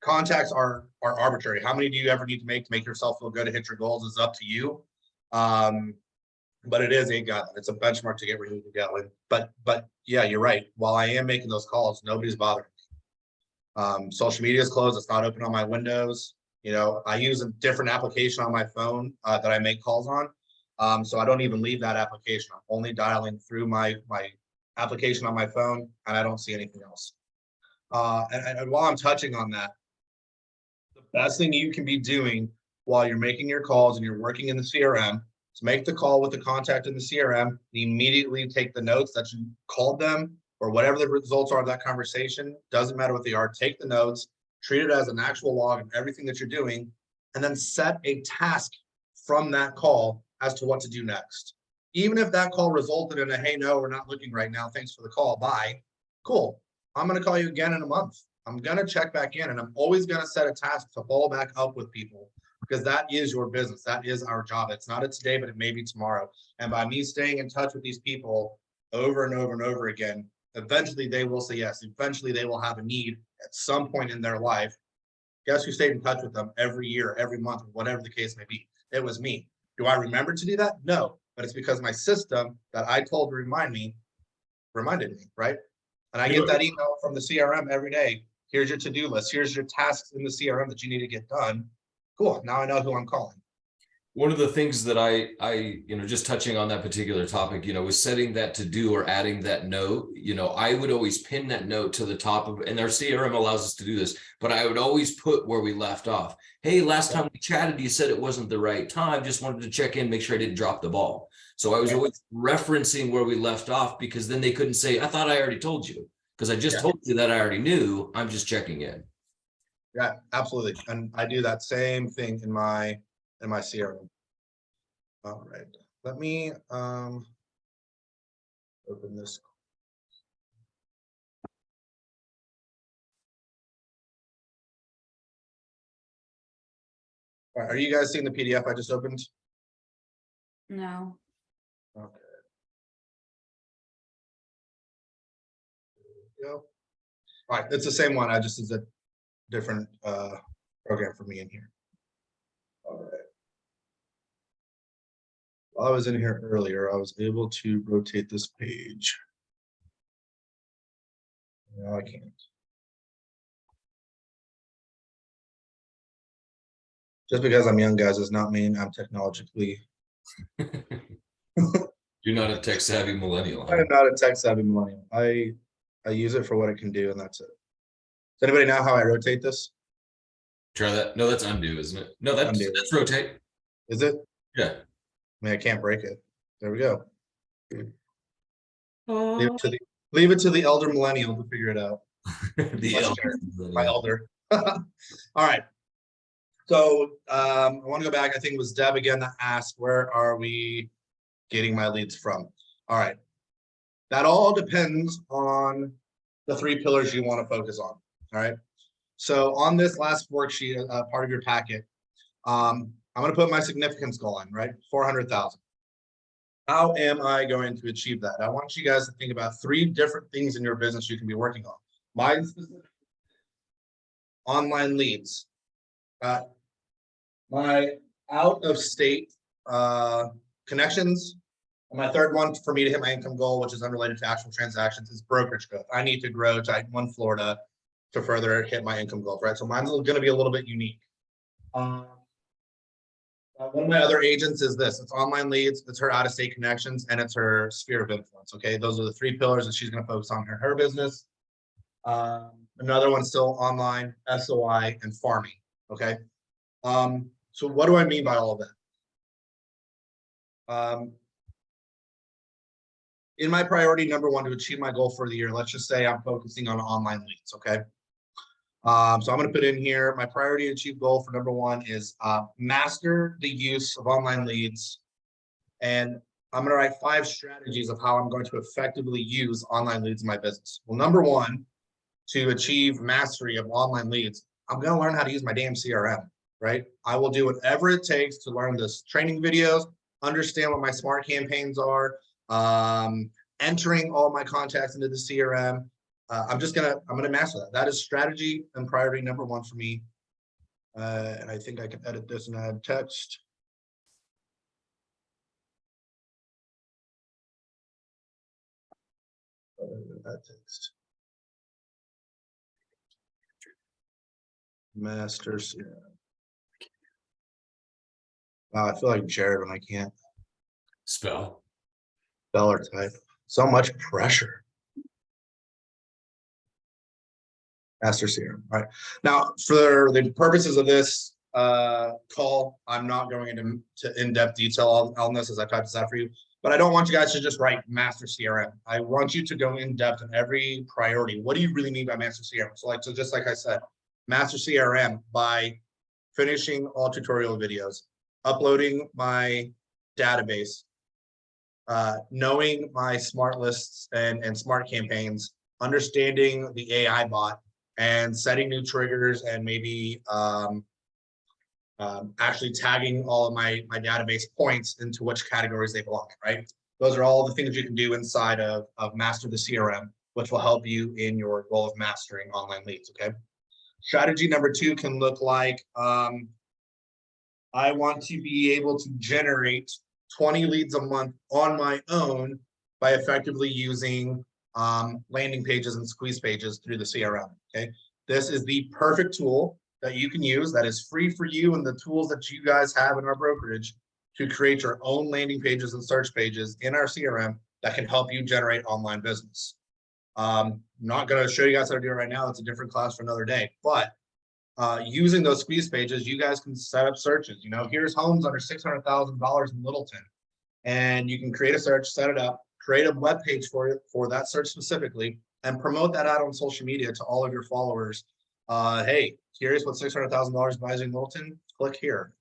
contacts are arbitrary. How many do you ever need to make yourself feel good to hit your goals is up to you. But it is a guide. It's a benchmark to get where you need to go. But yeah, you're right. While I am making those calls, nobody's bothering me. Social media is closed. It's not open on my windows. You know, I use a different application on my phone that I make calls on. So I don't even leave that application. I'm only dialing through my application on my phone, and I don't see anything else. And while I'm touching on that, the best thing you can be doing while you're making your calls and you're working in the CRM is make the call with the contact in the CRM and immediately take the notes that you called them or whatever the results are of that conversation. Doesn't matter what they are. Take the notes, treat it as an actual log of everything that you're doing, and then set a task from that call as to what to do next. Even if that call resulted in a, hey, no, we're not looking right now. Thanks for the call. Bye. Cool. I'm going to call you again in a month. I'm going to check back in, and I'm always going to set a task to follow back up with people because that is your business. That is our job. It's not a today, but it may be tomorrow. And by me staying in touch with these people over and over and over again, eventually they will say yes. Eventually they will have a need at some point in their life. Guess who stayed in touch with them every year, every month, whatever the case may be? It was me. Do I remember to do that? No, but it's because my system that I told to remind me reminded me, right? And I get that email from the CRM every day. Here's your to-do list. Here's your tasks in the CRM that you need to get done. Cool. Now I know who I'm calling. One of the things that I, just touching on that particular topic, was setting that to do or adding that note. I would always pin that note to the top of, and our CRM allows us to do this, but I would always put where we left off. Hey, last time we chatted, you said it wasn't the right time. Just wanted to check in, make sure I didn't drop the ball. So I was always referencing where we left off because then they couldn't say, I thought I already told you, because I just told you that I already knew. I'm just checking in. Yeah, absolutely. And I do that same thing in my CRM. All right, let me open this. All right, are you guys seeing the PDF I just opened? No. Okay. Yep. All right, it's the same one. I just is a different program for me in here. All right. While I was in here earlier, I was able to rotate this page. No, I can't. Just because I'm young, guys, does not mean I'm technologically. You're not a tech savvy millennial. I huh? am not a tech savvy millennial. I use it for what it can do, and that's it. Does anybody know how I rotate this? Try that. No, that's undo, isn't it? No, Undo. that's rotate. Is it? Yeah. I mean, I can't break it. There we go. Leave it to the elder millennial to figure it out. The Let's elder share. My millennial. elder. All right. So I want to go back. I think it was Deb again that asked, where are we getting my leads from? All right. That all depends on the 3 pillars you want to focus on. All right. So on this last worksheet, part of your packet, I'm going to put my significance goal in, right? 400,000. How am I going to achieve that? I want you guys to think about 3 different things in your business you can be working on. Mine specifically, online leads. My out of state connections. And my third one for me to hit my income goal, which is unrelated to actual transactions, is brokerage growth. I need to grow to One Florida to further hit my income goals, right? So mine's going to be a little bit unique. One of my other agents is this. It's online leads, it's her out-of-state connections, and it's her sphere of influence, okay? Those are the 3 pillars that she's going to focus on her business. Another one's still online, SOI, and farming, okay? So what do I mean by all of that? In my priority number 1 to achieve my goal for the year, let's just say I'm focusing on online leads, okay? So I'm going to put in here, my priority to achieve goal for number 1 is master the use of online leads. And I'm going to write 5 strategies of how I'm going to effectively use online leads in my business. Well, number 1, to achieve mastery of online leads, I'm going to learn how to use my damn CRM, right? I will do whatever it takes to learn this training videos, understand what my smart campaigns are, entering all my contacts into the CRM. I'm gonna master that. That is strategy and priority number 1 for me. And I think I can edit this and add text. That text. Master CRM. Wow, I feel like Jared when I can't Spell. spell or type. So much pressure. Master CRM. All right. Now, for the purposes of this call, I'm not going into in-depth detail on this as I typed this out for you, but I don't want you guys to just write master CRM. I want you to go in depth on every priority. What do you really mean by master CRM? So just like I said, master CRM by finishing all tutorial videos, uploading my database, knowing my smart lists and smart campaigns, understanding the AI bot, and setting new triggers, and maybe actually tagging all of my database points into which categories they belong in, right? Those are all the things you can do inside of Master the CRM, which will help you in your goal of mastering online leads, okay? Strategy number 2 can look like, I want to be able to generate 20 leads a month on my own by effectively using landing pages and squeeze pages through the CRM, okay? This is the perfect tool that you can use that is free for you and the tools that you guys have in our brokerage to create your own landing pages and search pages in our CRM that can help you generate online business. I'm not going to show you guys how to do it right now. It's a different class for another day, but using those squeeze pages, you guys can set up searches. You know, here's homes under $600,000 in Littleton, and you can create a search, set it up, create a web page for it for that search specifically, and promote that out on social media to all of your followers. Hey, curious what $600,000 buys in Littleton? Click here.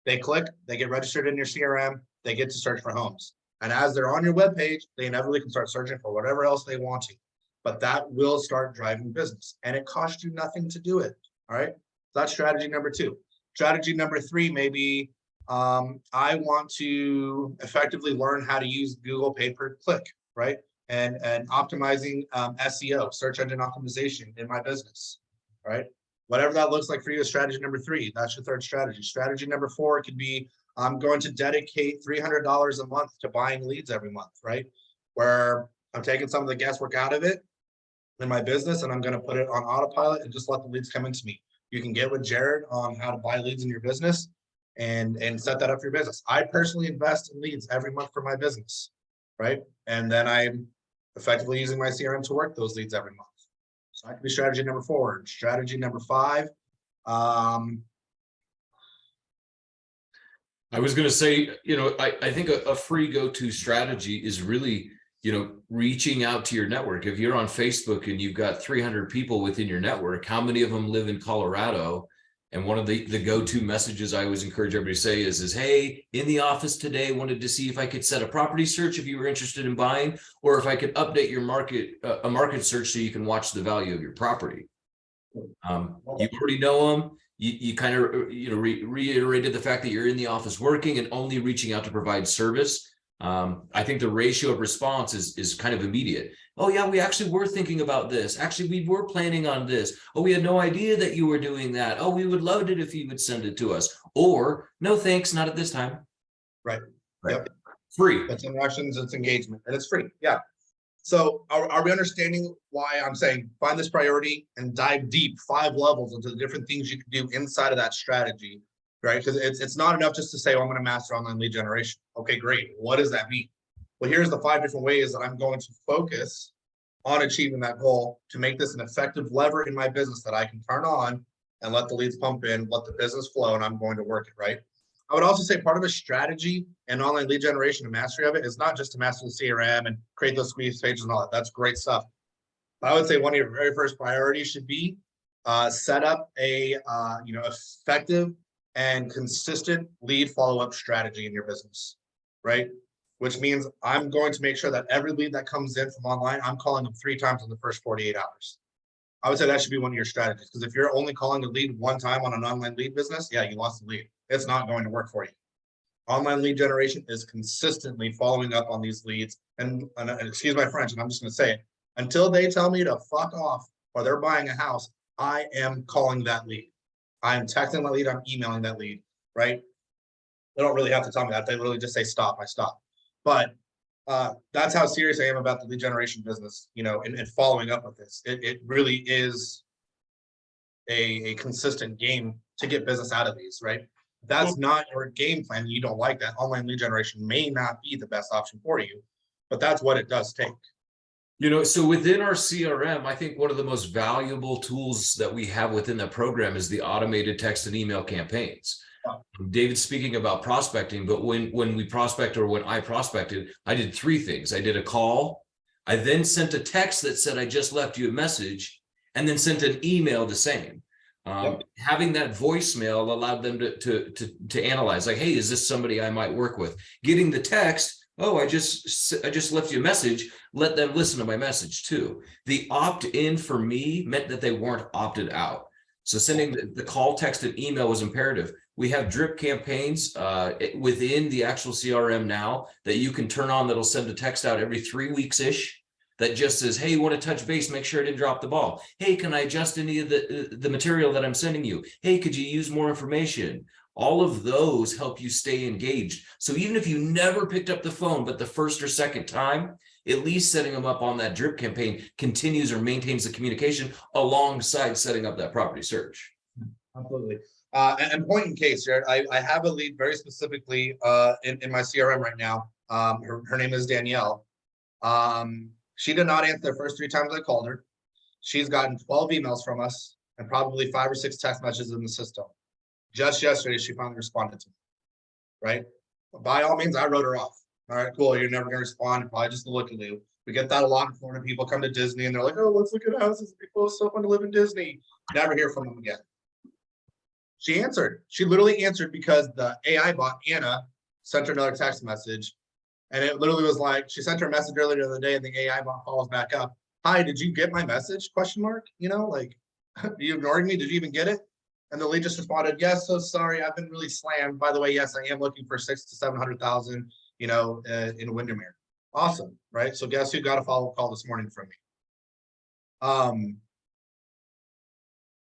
They click, they get registered in your CRM, they get to search for homes. And as they're on your web page, they inevitably can start searching for whatever else they want to. But that will start driving business, and it costs you nothing to do it. All right, that's strategy number 2. Strategy number 3 may be, I want to effectively learn how to use Google pay-per-click, right? And optimizing SEO, search engine optimization in my business, right? Whatever that looks like for you is strategy number 3. That's your third strategy. Strategy number 4 could be, I'm going to dedicate $300 a month to buying leads every month, right? Where I'm taking some of the guesswork out of it in my business and I'm going to put it on autopilot and just let the leads come into me. You can get with Jared on how to buy leads in your business and set that up for your business. I personally invest in leads every month for my business, right? And then I'm effectively using my CRM to work those leads every month. So that could be strategy number 4. Strategy number 5. I was gonna say, I think a free go-to strategy is really, reaching out to your network. If you're on Facebook and you've got 300 people within your network, how many of them live in Colorado? And one of the go-to messages I always encourage everybody to say is, hey, in the office today, wanted to see if I could set a property search if you were interested in buying, or if I could update your a market search so you can watch the value of your property. You already know them. You kind of reiterated the fact that you're in the office working and only reaching out to provide service. I think the ratio of response is kind of immediate. Oh yeah, we actually were thinking about this. Actually, we were planning on this. Oh, we had no idea that you were doing that. Oh, we would love it if you would send it to us. Or no, thanks, not at this time. Right. Yep. Free. It's interactions, it's engagement, and it's free. Yeah. So are we understanding why I'm saying find this priority and dive deep 5 levels into the different things you can do inside of that strategy, right? Because it's not enough just to say, oh, I'm going to master online lead generation. Okay, great. What does that mean? Well, here's the 5 different ways that I'm going to focus on achieving that goal to make this an effective lever in my business that I can turn on and let the leads pump in, let the business flow, and I'm going to work it, right? I would also say part of a strategy and online lead generation and mastery of it is not just to master the CRM and create those squeeze pages and all that. That's great stuff. But I would say one of your very first priorities should be set up a effective and consistent lead follow-up strategy in your business, right? Which means I'm going to make sure that every lead that comes in from online, I'm calling them 3 times in the first 48 hours. I would say that should be one of your strategies, because if you're only calling a lead 1 time on an online lead business, yeah, you lost the lead. It's not going to work for you. Online lead generation is consistently following up on these leads. And excuse my French, and I'm just going to say it, until they tell me to fuck off or they're buying a house, I am calling that lead. I'm texting that lead, I'm emailing that lead, right? They don't really have to tell me that. They literally just say stop, I stop. But that's how serious I am about the lead generation business, and following up with this. It really is a consistent game to get business out of these, right? If that's not your game plan, you don't like that, online lead generation may not be the best option for you, but that's what it does take. So within our CRM, I think one of the most valuable tools that we have within that program is the automated text and email campaigns. David's speaking about prospecting, but when we prospect, or when I prospected, I did 3 things. I did a call. I then sent a text that said, I just left you a message, and then sent an email the same. Having that voicemail allowed them to analyze, like, hey, is this somebody I might work with? Getting the text, oh, I just left you a message, let them listen to my message too. The opt-in for me meant that they weren't opted out. So sending the call, text, and email was imperative. We have drip campaigns within the actual CRM now that you can turn on, that'll send a text out every 3 weeks-ish that just says, hey, you want to touch base, make sure I didn't drop the ball. Hey, can I adjust any of the material that I'm sending you? Hey, could you use more information? All of those help you stay engaged. So even if you never picked up the phone, but the first or second time, at least setting them up on that drip campaign continues or maintains the communication alongside setting up that property search. Absolutely. And point in case, Jared, I have a lead very specifically in my CRM right now. Her name is Danielle. She did not answer the first 3 times I called her. She's gotten 12 emails from us and probably 5 or 6 text messages in the system. Just yesterday, she finally responded to me, right? By all means, I wrote her off. All right, cool. You're never going to respond. Probably just look at you. We get that a lot in Florida. People come to Disney and they're like, oh, let's look at houses. People, it's so fun to live in Disney. Never hear from them again. She answered. She literally answered because the AI bot, Anna, sent her another text message. And it literally was like, she sent her a message earlier in the day and the AI bot follows back up. Hi, did you get my message? Question mark. Like, are you ignoring me? Did you even get it? And the lead just responded, yes, so sorry, I've been really slammed. By the way, yes, I am looking for 600,000 to 700,000, in Windermere. Awesome, right? So guess who got a follow-up call this morning from me?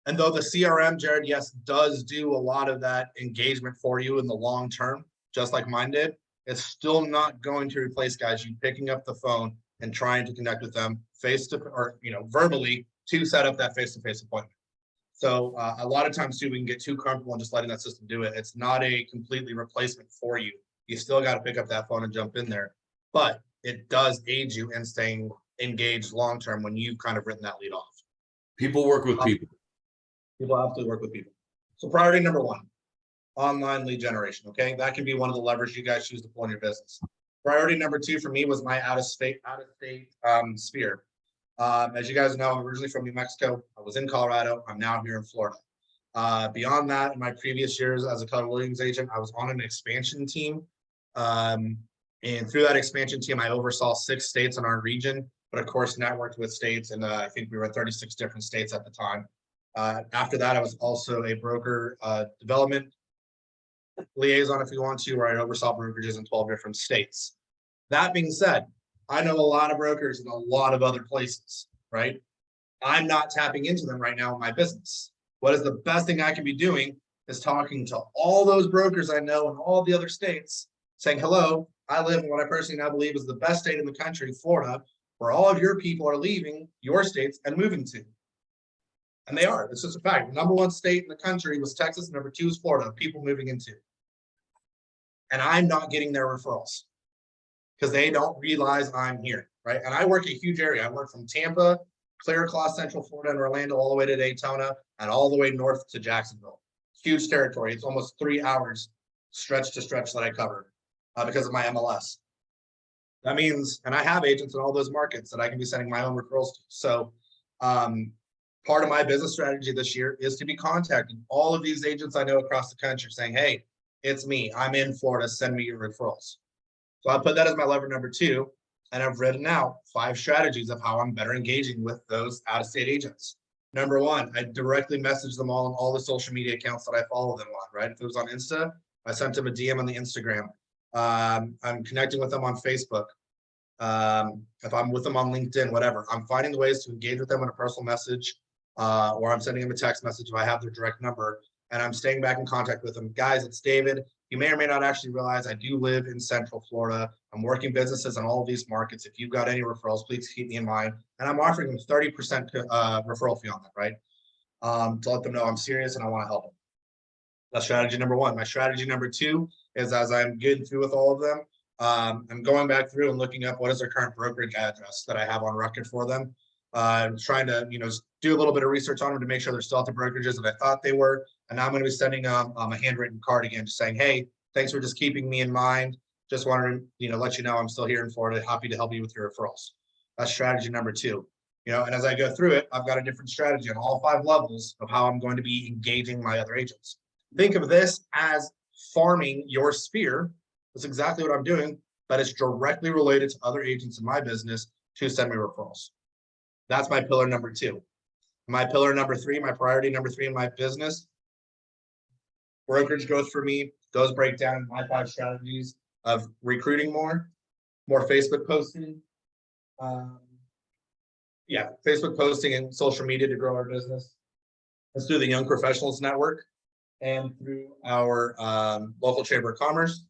And though the CRM, Jared, yes, does do a lot of that engagement for you in the long term, just like mine did, it's still not going to replace guys you picking up the phone and trying to connect with them face to, or, verbally to set up that face-to-face appointment. So a lot of times too, we can get too comfortable in just letting that system do it. It's not a completely replacement for you. You still got to pick up that phone and jump in there, but it does aid you in staying engaged long-term when you've kind of written that lead off. People work with people. People absolutely work with people. So priority number one, online lead generation. Okay, that can be one of the levers you guys choose to pull in your business. Priority number two for me was my out-of-state sphere. As you guys know, I'm originally from New Mexico. I was in Colorado. I'm now here in Florida. Beyond that, in my previous years as a Keller Williams agent, I was on an expansion team. And through that expansion team, I oversaw 6 states in our region, but of course, networked with states. And I think we were in 36 different states at the time. After that, I was also a broker development liaison, if you want to, where I oversaw brokerages in 12 different states. That being said, I know a lot of brokers in a lot of other places, right? I'm not tapping into them right now in my business. What is the best thing I can be doing is talking to all those brokers I know in all the other states, saying, hello, I live in what I personally now believe is the best state in the country, Florida, where all of your people are leaving your states and moving to. And they are. It's just a fact. The number 1 state in the country was Texas. Number 2 is Florida, people moving into. And I'm not getting their referrals because they don't realize I'm here, right? And I work a huge area. I work from Tampa, clear across Central Florida and Orlando, all the way to Daytona, and all the way north to Jacksonville. Huge territory. It's almost 3 hours stretch to stretch that I cover because of my MLS. That means, and I have agents in all those markets that I can be sending my own referrals to. So part of my business strategy this year is to be contacting all of these agents I know across the country saying, hey, it's me. I'm in Florida. Send me your referrals. So I put that as my lever number 2. And I've written out 5 strategies of how I'm better engaging with those out-of-state agents. Number 1, I directly message them all on all the social media accounts that I follow them on, right? If it was on Insta, I sent them a DM on the Instagram. I'm connecting with them on Facebook. If I'm with them on LinkedIn, whatever, I'm finding the ways to engage with them in a personal message, or I'm sending them a text message if I have their direct number, and I'm staying back in contact with them. Guys, it's David. You may or may not actually realize I do live in Central Florida. I'm working businesses in all of these markets. If you've got any referrals, please keep me in mind. And I'm offering them 30% referral fee on that, right? To let them know I'm serious and I want to help them. That's strategy number 1. My strategy number 2 is, as I'm getting through with all of them, I'm going back through and looking up what is their current brokerage address that I have on record for them. I'm trying to, do a little bit of research on them to make sure they're still at the brokerages that I thought they were. And now I'm going to be sending a handwritten card again, just saying, hey, thanks for just keeping me in mind. Just wanted to, let you know I'm still here in Florida. Happy to help you with your referrals. That's strategy number 2. And as I go through it, I've got a different strategy on all 5 levels of how I'm going to be engaging my other agents. Think of this as farming your sphere. That's exactly what I'm doing, but it's directly related to other agents in my business to send me referrals. That's my pillar number 2. My pillar number 3, my priority number 3 in my business, brokerage growth for me. Those break down my 5 strategies of recruiting more Facebook posting. Facebook posting and social media to grow our business. Let's do the Young Professionals Network and through our local Chamber of Commerce.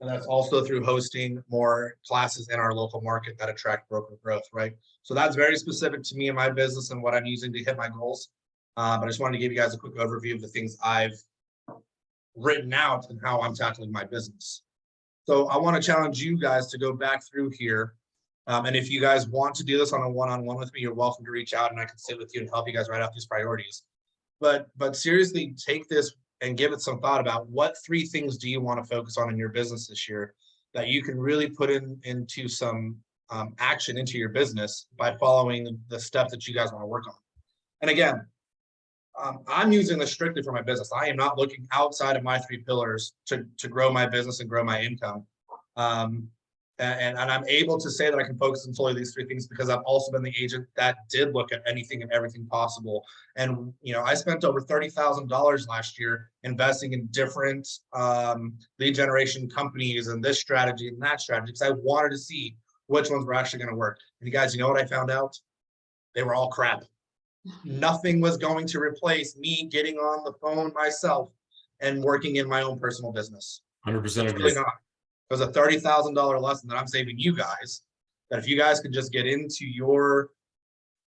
And that's also through hosting more classes in our local market that attract broker growth, right? So that's very specific to me and my business and what I'm using to hit my goals. But I just wanted to give you guys a quick overview of the things I've written out and how I'm tackling my business. So I want to challenge you guys to go back through here. And if you guys want to do this on a one-on-one with me, you're welcome to reach out and I can sit with you and help you guys write out these priorities. But seriously, take this and give it some thought about what 3 things do you want to focus on in your business this year that you can really put into some action into your business by following the steps that you guys want to work on. And again, I'm using this strictly for my business. I am not looking outside of my 3 pillars to grow my business and grow my income. And I'm able to say that I can focus on solely these 3 things because I've also been the agent that did look at anything and everything possible. And, I spent over $30,000 last year investing in different lead generation companies and this strategy and that strategy because I wanted to see which ones were actually going to work. And you guys, you know what I found out? They were all crap. Nothing was going to replace me getting on the phone myself and working in my own personal business. 100% It's really agree. not. There's a $30,000 lesson that I'm saving you guys, that if you guys could just get into your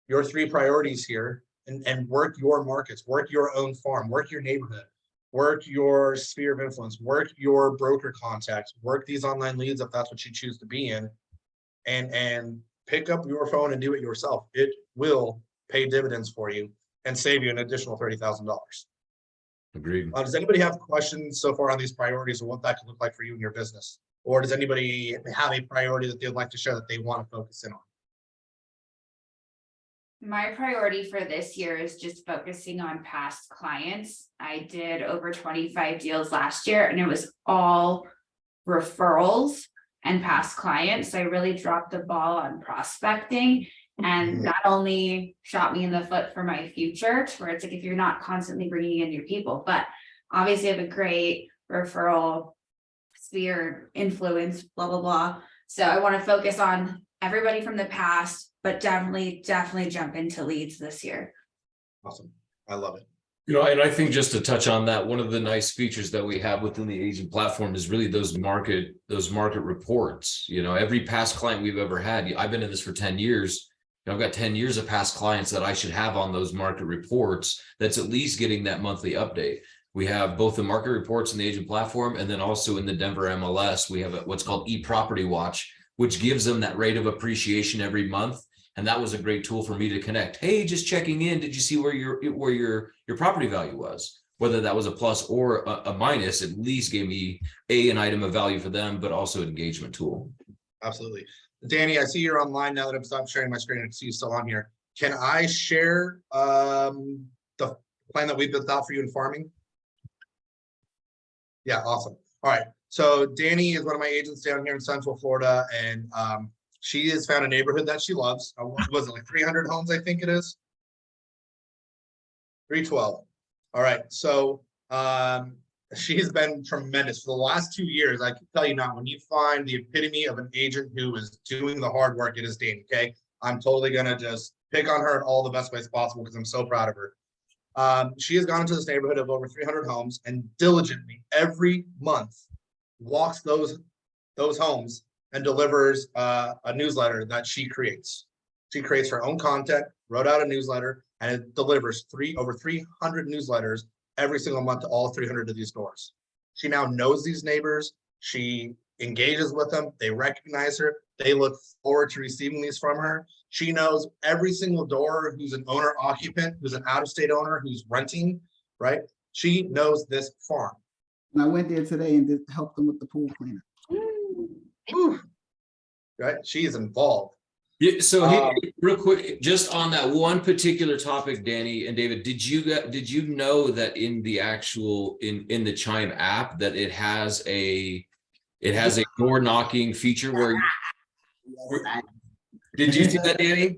3 priorities here and work your markets, work your own farm, work your neighborhood, work your sphere of influence, work your broker contacts, work these online leads if that's what you choose to be in, and pick up your phone and do it yourself. It will pay dividends for you and save you an additional $30,000. Agreed. Does anybody have questions so far on these priorities or what that could look like for you and your business? Or does anybody have a priority that they'd like to share that they want to focus in on? My priority for this year is just focusing on past clients. I did over 25 deals last year and it was all referrals and past clients. I really dropped the ball on prospecting, and not only shot me in the foot for my future, to where it's like, if you're not constantly bringing in new people, but obviously I have a great referral sphere, influence, blah, blah, blah. So I want to focus on everybody from the past, but definitely jump into leads this year. Awesome. I love it. You know, and I think just to touch on that, one of the nice features that we have within the agent platform is really those market reports. You know, every past client we've ever had, I've been in this for 10 years. I've got 10 years of past clients that I should have on those market reports. That's at least getting that monthly update. We have both the market reports in the agent platform, and then also in the Denver MLS, we have what's called eProperty Watch, which gives them that rate of appreciation every month. And that was a great tool for me to connect. Hey, just checking in. Did you see where your property value was? Whether that was a plus or a minus, at least gave me an item of value for them, but also an engagement tool. Absolutely. Danny, I see you're online now that I've stopped sharing my screen. I can see you still on here. Can I share the plan that we built out for you in farming? Yeah, awesome. All right. So Danny is one of my agents down here in Central Florida, and she has found a neighborhood that she loves. What was it, like 300 homes, I think it is? 312. All right. So she's been tremendous for the last 2 years. I can tell you now, when you find the epitome of an agent who is doing the hard work, it is Danny. Okay. I'm totally going to just pick on her in all the best ways possible because I'm so proud of her. She has gone into this neighborhood of over 300 homes and diligently every month walks those homes and delivers a newsletter that she creates. She creates her own content, wrote out a newsletter, and it delivers over 300 newsletters every single month to all 300 of these doors. She now knows these neighbors. She engages with them. They recognize her. They look forward to receiving these from her. She knows every single door who's an owner occupant, who's an out-of-state owner, who's renting, right? She knows this farm. And I went there today and helped them with the pool cleaner. Whew. Right? She is involved. Yeah, so real quick, just on that one particular topic, Danny and David, did you know that in the actual in the Chime app that it has a door knocking feature where did you see that, Danny?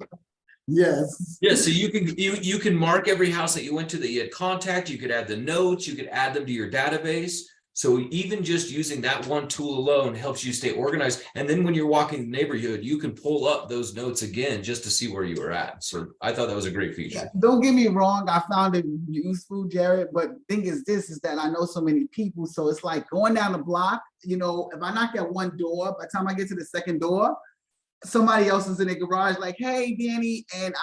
Yes. Yeah, so you can mark every house that you went to that you had contact, you could add the notes, you could add them to your database. So even just using that one tool alone helps you stay organized. And then when you're walking the neighborhood, you can pull up those notes again just to see where you were at. So I thought that was a great feature. Don't get me wrong, I found it useful, Jared, but the thing is that I know so many people, so it's like going down the block, you know, if I knock at one door, by the time I get to the second door, somebody else is in the garage like, hey, Danny, and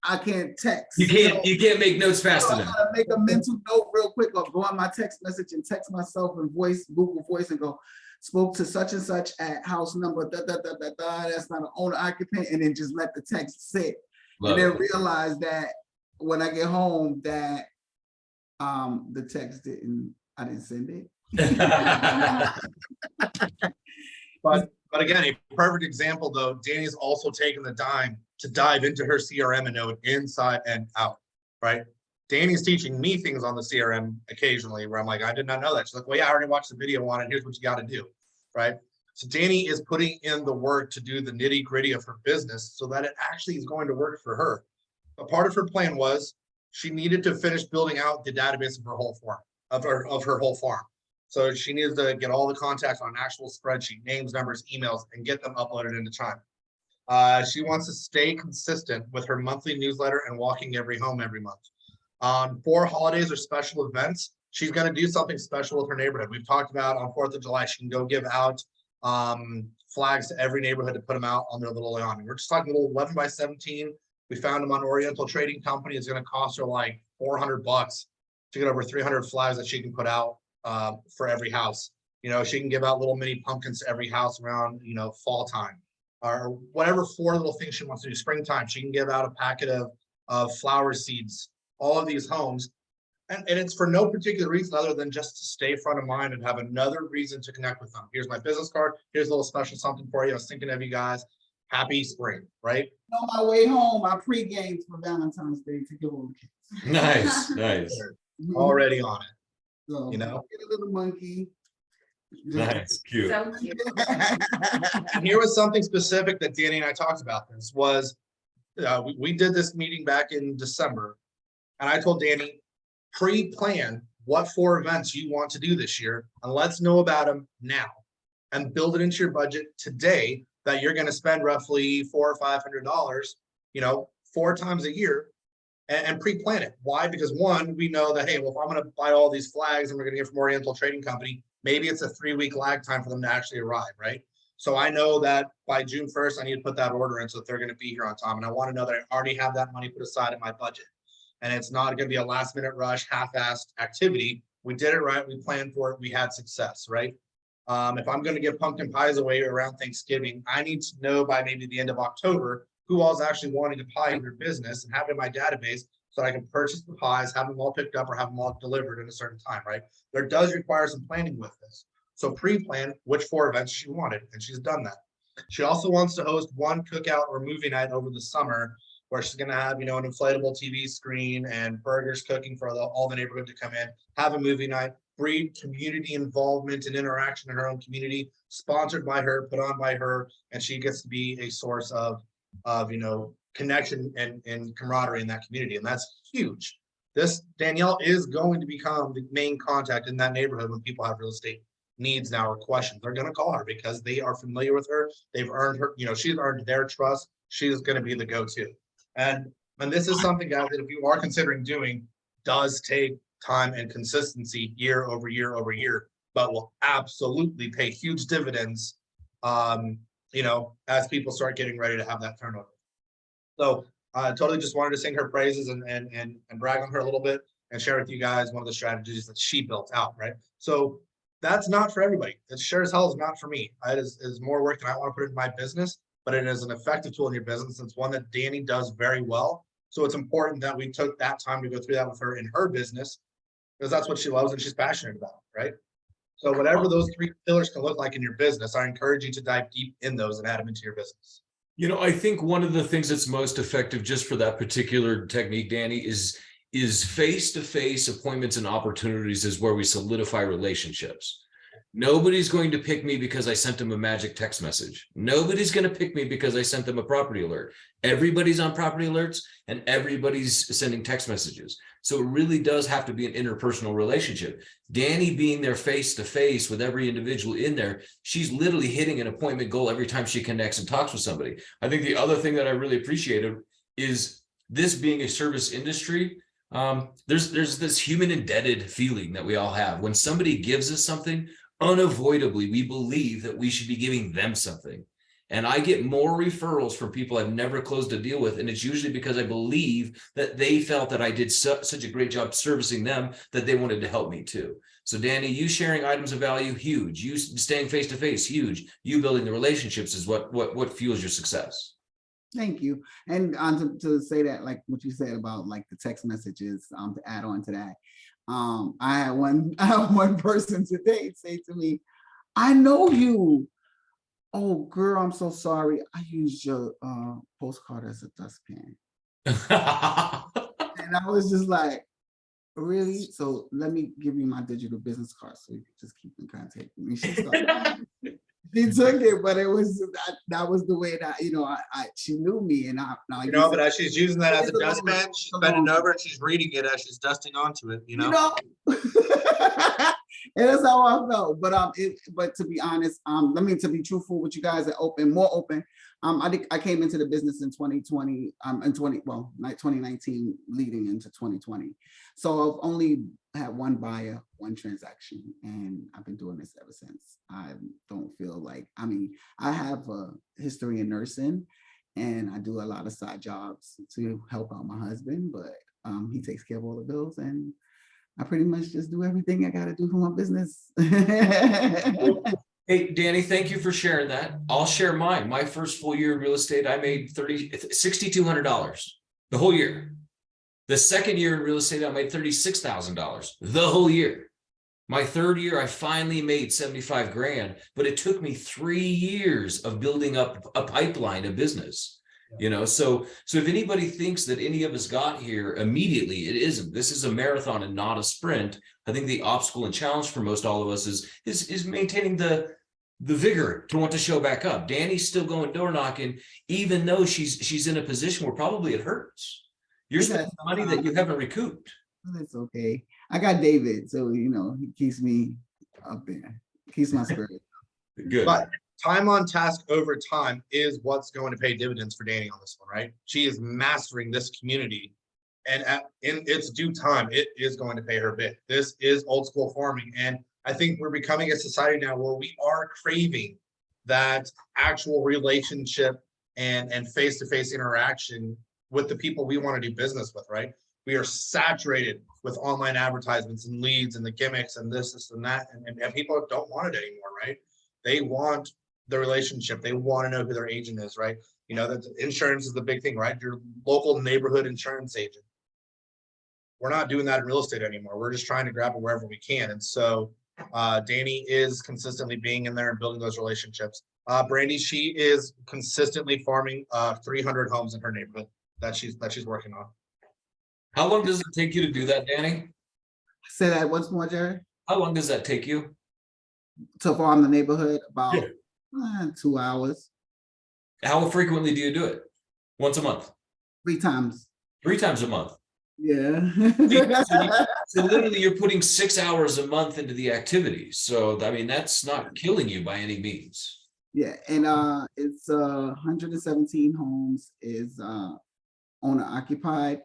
I can't text. You can't make notes fast enough. I gotta make a mental note real quick or go on my text message and text myself in Google Voice and go, spoke to such and such at house number, that's not an owner occupant, and then just let the text sit. And then realize that when I get home that the text I didn't send it. But again, a perfect example though, Danny's also taken the time to dive into her CRM and know it inside and out, right? Danny's teaching me things on the CRM occasionally where I'm like, I did not know that. She's like, well, yeah, I already watched the video on it. Here's what you got to do, right? So Danny is putting in the work to do the nitty gritty of her business so that it actually is going to work for her. But part of her plan was she needed to finish building out the database of her whole farm, of her whole farm. So she needs to get all the contacts on an actual spreadsheet, names, numbers, emails, and get them uploaded into Chime. She wants to stay consistent with her monthly newsletter and walking every home every month. On 4 holidays or special events, she's gonna do something special with her neighborhood. We've talked about on 4th of July, she can go give out flags to every neighborhood to put them out on their little awning. We're just talking a little 11 by 17. We found them on Oriental Trading Company. It's gonna cost her like $400 to get over 300 flags that she can put out for every house. You know, she can give out little mini pumpkins to every house around, you know, fall time or whatever 4 little things she wants to do. Springtime, she can give out a packet of flower seeds, all of these homes. And it's for no particular reason other than just to stay front of mind and have another reason to connect with them. Here's my business card. Here's a little special something for you. I was thinking of you guys. Happy spring, right? On my way home, I pre-gamed for Valentine's Day to give away kids. Nice, nice, Already on it, So, you know? get a little monkey. nice, cute. So cute. And here was something specific that Danny and I talked about. This was, we did this meeting back in December. And I told Danny, pre-plan what 4 events you want to do this year, and let's know about them now. And build it into your budget today that you're gonna spend roughly $400 or $500, you know, 4 times a year. And pre-plan it. Why? Because one, we know that, hey, well, if I'm gonna buy all these flags and we're gonna get from Oriental Trading Company, maybe it's a 3-week lag time for them to actually arrive, right? So I know that by June 1st, I need to put that order in so that they're gonna be here on time. And I wanna know that I already have that money put aside in my budget. And it's not gonna be a last minute rush, half-assed activity. We did it right, we planned for it, we had success, right? If I'm gonna give pumpkin pies away around Thanksgiving, I need to know by maybe the end of October who all's actually wanting a pie in their business and have it in my database so that I can purchase the pies, have them all picked up or have them all delivered in a certain time, right? There does require some planning with this. So pre-plan which 4 events she wanted, and she's done that. She also wants to host 1 cookout or movie night over the summer where she's gonna have, you know, an inflatable TV screen and burgers cooking for all the neighborhood to come in, have a movie night, breed community involvement and interaction in her own community, sponsored by her, put on by her, and she gets to be a source of you know, connection and camaraderie in that community. And that's huge. This Danielle is going to become the main contact in that neighborhood when people have real estate needs now or questions. They're going to call her because they are familiar with her. They've earned her, you know, she's earned their trust. She is going to be the go-to. And this is something, guys, that if you are considering doing, does take time and consistency year over year over year, but will absolutely pay huge dividends, you know, as people start getting ready to have that turnover. So I totally just wanted to sing her praises and brag on her a little bit and share with you guys one of the strategies that she built out, right? So that's not for everybody. It sure as hell is not for me. It is more work than I want to put in my business, but it is an effective tool in your business. It's one that Danny does very well. So it's important that we took that time to go through that with her in her business, because that's what she loves and she's passionate about, right? So whatever those 3 pillars can look like in your business, I encourage you to dive deep in those and add them into your business. You know, I think one of the things that's most effective just for that particular technique, Danny, is face-to-face appointments and opportunities is where we solidify relationships. Nobody's going to pick me because I sent them a magic text message. Nobody's going to pick me because I sent them a property alert. Everybody's on property alerts and everybody's sending text messages. So it really does have to be an interpersonal relationship. Danny being there face-to-face with every individual in there, she's literally hitting an appointment goal every time she connects and talks with somebody. I think the other thing that I really appreciated is this being a service industry. There's this human indebted feeling that we all have. When somebody gives us something, unavoidably, we believe that we should be giving them something. And I get more referrals from people I've never closed a deal with. And it's usually because I believe that they felt that I did such a great job servicing them that they wanted to help me too. So Danny, you sharing items of value, huge. You staying face-to-face, huge. You building the relationships is what fuels your success. Thank you. And to say that, like what you said about like the text messages, to add on to that, I had one person today say to me, "I know you." "Oh, girl, I'm so sorry. I used your postcard as a dustpan." And I was just like, "Really? So let me give you my digital business card so you can just keep in contact with me." She started, she took it, but it was that was the way that, you know, she knew me, and you know, but as she's using that as a dustpan, she's bending over and she's reading it as she's dusting onto it, you know? And that's how I felt. But but to be honest, to be truthful with you guys, and more open, I came into the business in 2020, in 2019, leading into 2020. So I've only had one buyer, one transaction, and I've been doing this ever since. I don't feel like, I mean, I have a history in nursing and I do a lot of side jobs to help out my husband, but he takes care of all the bills and I pretty much just do everything I gotta do for my business. Hey, Danny, thank you for sharing that. I'll share mine. My first full year in real estate, I made $6,200 the whole year. The second year in real estate, I made $36,000 the whole year. My third year, I finally made 75 grand, but it took me 3 years of building up a pipeline of business. You know, so if anybody thinks that any of us got here immediately, it isn't. This is a marathon and not a sprint. I think the obstacle and challenge for most all of us is maintaining the vigor to want to show back up. Danny's still going door knocking, even though she's in a position where probably it hurts. You're spending money that you haven't recouped. It's okay. I got David, so you know he keeps me up there, keeps my spirit. Good. But time on task over time is what's going to pay dividends for Danny on this one, right? She is mastering this community, and in its due time, it is going to pay her bit. This is old school farming, and I think we're becoming a society now where we are craving that actual relationship and face-to-face interaction with the people we want to do business with, right? We are saturated with online advertisements and leads and the gimmicks and this and that, and people don't want it anymore, right? They want the relationship. They want to know who their agent is, right? You know, that insurance is the big thing, right? Your local neighborhood insurance agent. We're not doing that in real estate anymore. We're just trying to grab it wherever we can. And so Danny is consistently being in there and building those relationships. Brandy, she is consistently farming 300 homes in her neighborhood that she's working on. How long does it take you to do that, Danny? Say that once more, Jerry. How long does that take you? To farm the neighborhood, about Yeah. 2 hours, How frequently do you do it? Once a month? 3 times. 3 times a month? Yeah. So literally you're putting 6 hours a month into the activity. So, I mean, that's not killing you by any means. Yeah, and it's 117 homes is owner occupied.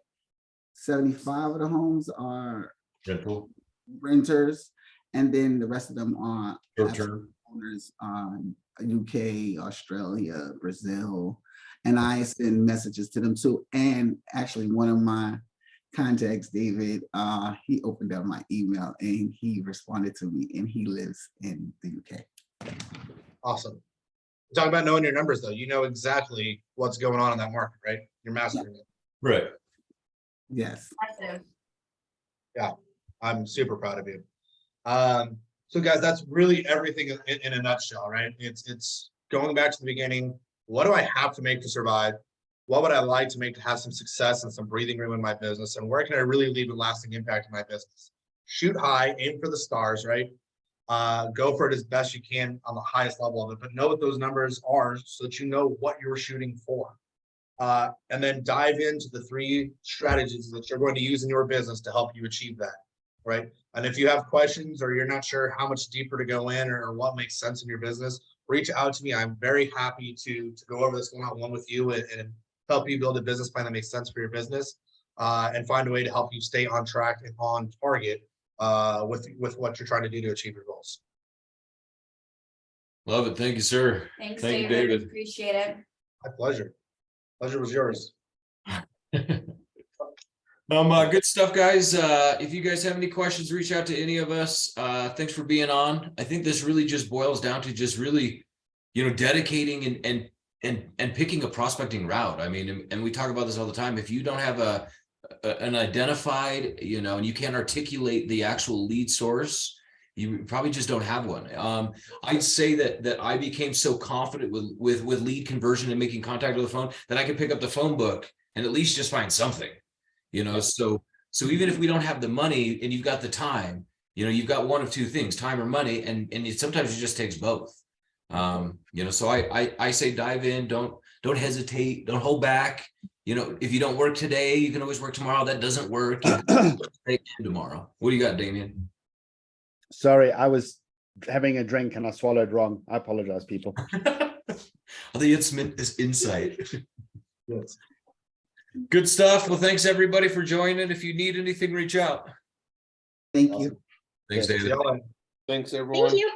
75 of the homes are Rental, renters, and then the rest of them are short term. owners UK, Australia, Brazil, and I send messages to them too. And actually, one of my contacts, David, he opened up my email and he responded to me, and he lives in the UK. Awesome. Talking about knowing your numbers though, you know exactly what's going on in that market, right? You're mastering it. Right. Yes. I'm super proud of you. So guys, that's really everything in a nutshell, right? It's going back to the beginning. What do I have to make to survive? What would I like to make to have some success and some breathing room in my business? And where can I really leave a lasting impact in my business? Shoot high, aim for the stars, right? Go for it as best you can on the highest level of it, but know what those numbers are so that you know what you're shooting for. And then dive into the 3 strategies that you're going to use in your business to help you achieve that, right? And if you have questions or you're not sure how much deeper to go in or what makes sense in your business, reach out to me. I'm very happy to go over this one-on-one with you and help you build a business plan that makes sense for your business and find a way to help you stay on track and on target with what you're trying to do to achieve your goals. Love it. Thank you, sir. Thanks, Thank you, David. David. Appreciate it. My pleasure. Pleasure was yours. Good stuff, guys. If you guys have any questions, reach out to any of us. Thanks for being on. I think this really just boils down to just really, you know, dedicating and picking a prospecting route. I mean, and we talk about this all the time. If you don't have an identified, you know, and you can't articulate the actual lead source, you probably just don't have one. I'd say that I became so confident with lead conversion and making contact with the phone that I could pick up the phone book and at least just find something, you know. So even if we don't have the money and you've got the time, you know, you've got one of 2 things, time or money, and sometimes it just takes both. You know, so I say dive in, don't hesitate, don't hold back. You know, if you don't work today, you can always work tomorrow. That doesn't work. Tomorrow. What do you got, Damien? Sorry, I was having a drink and I swallowed wrong. I apologize, people. The insight. Yes. Good stuff. Well, thanks everybody for joining. If you need anything, reach out. Thank you. Thanks, See David. y'all later. Thanks, everyone. Thank you.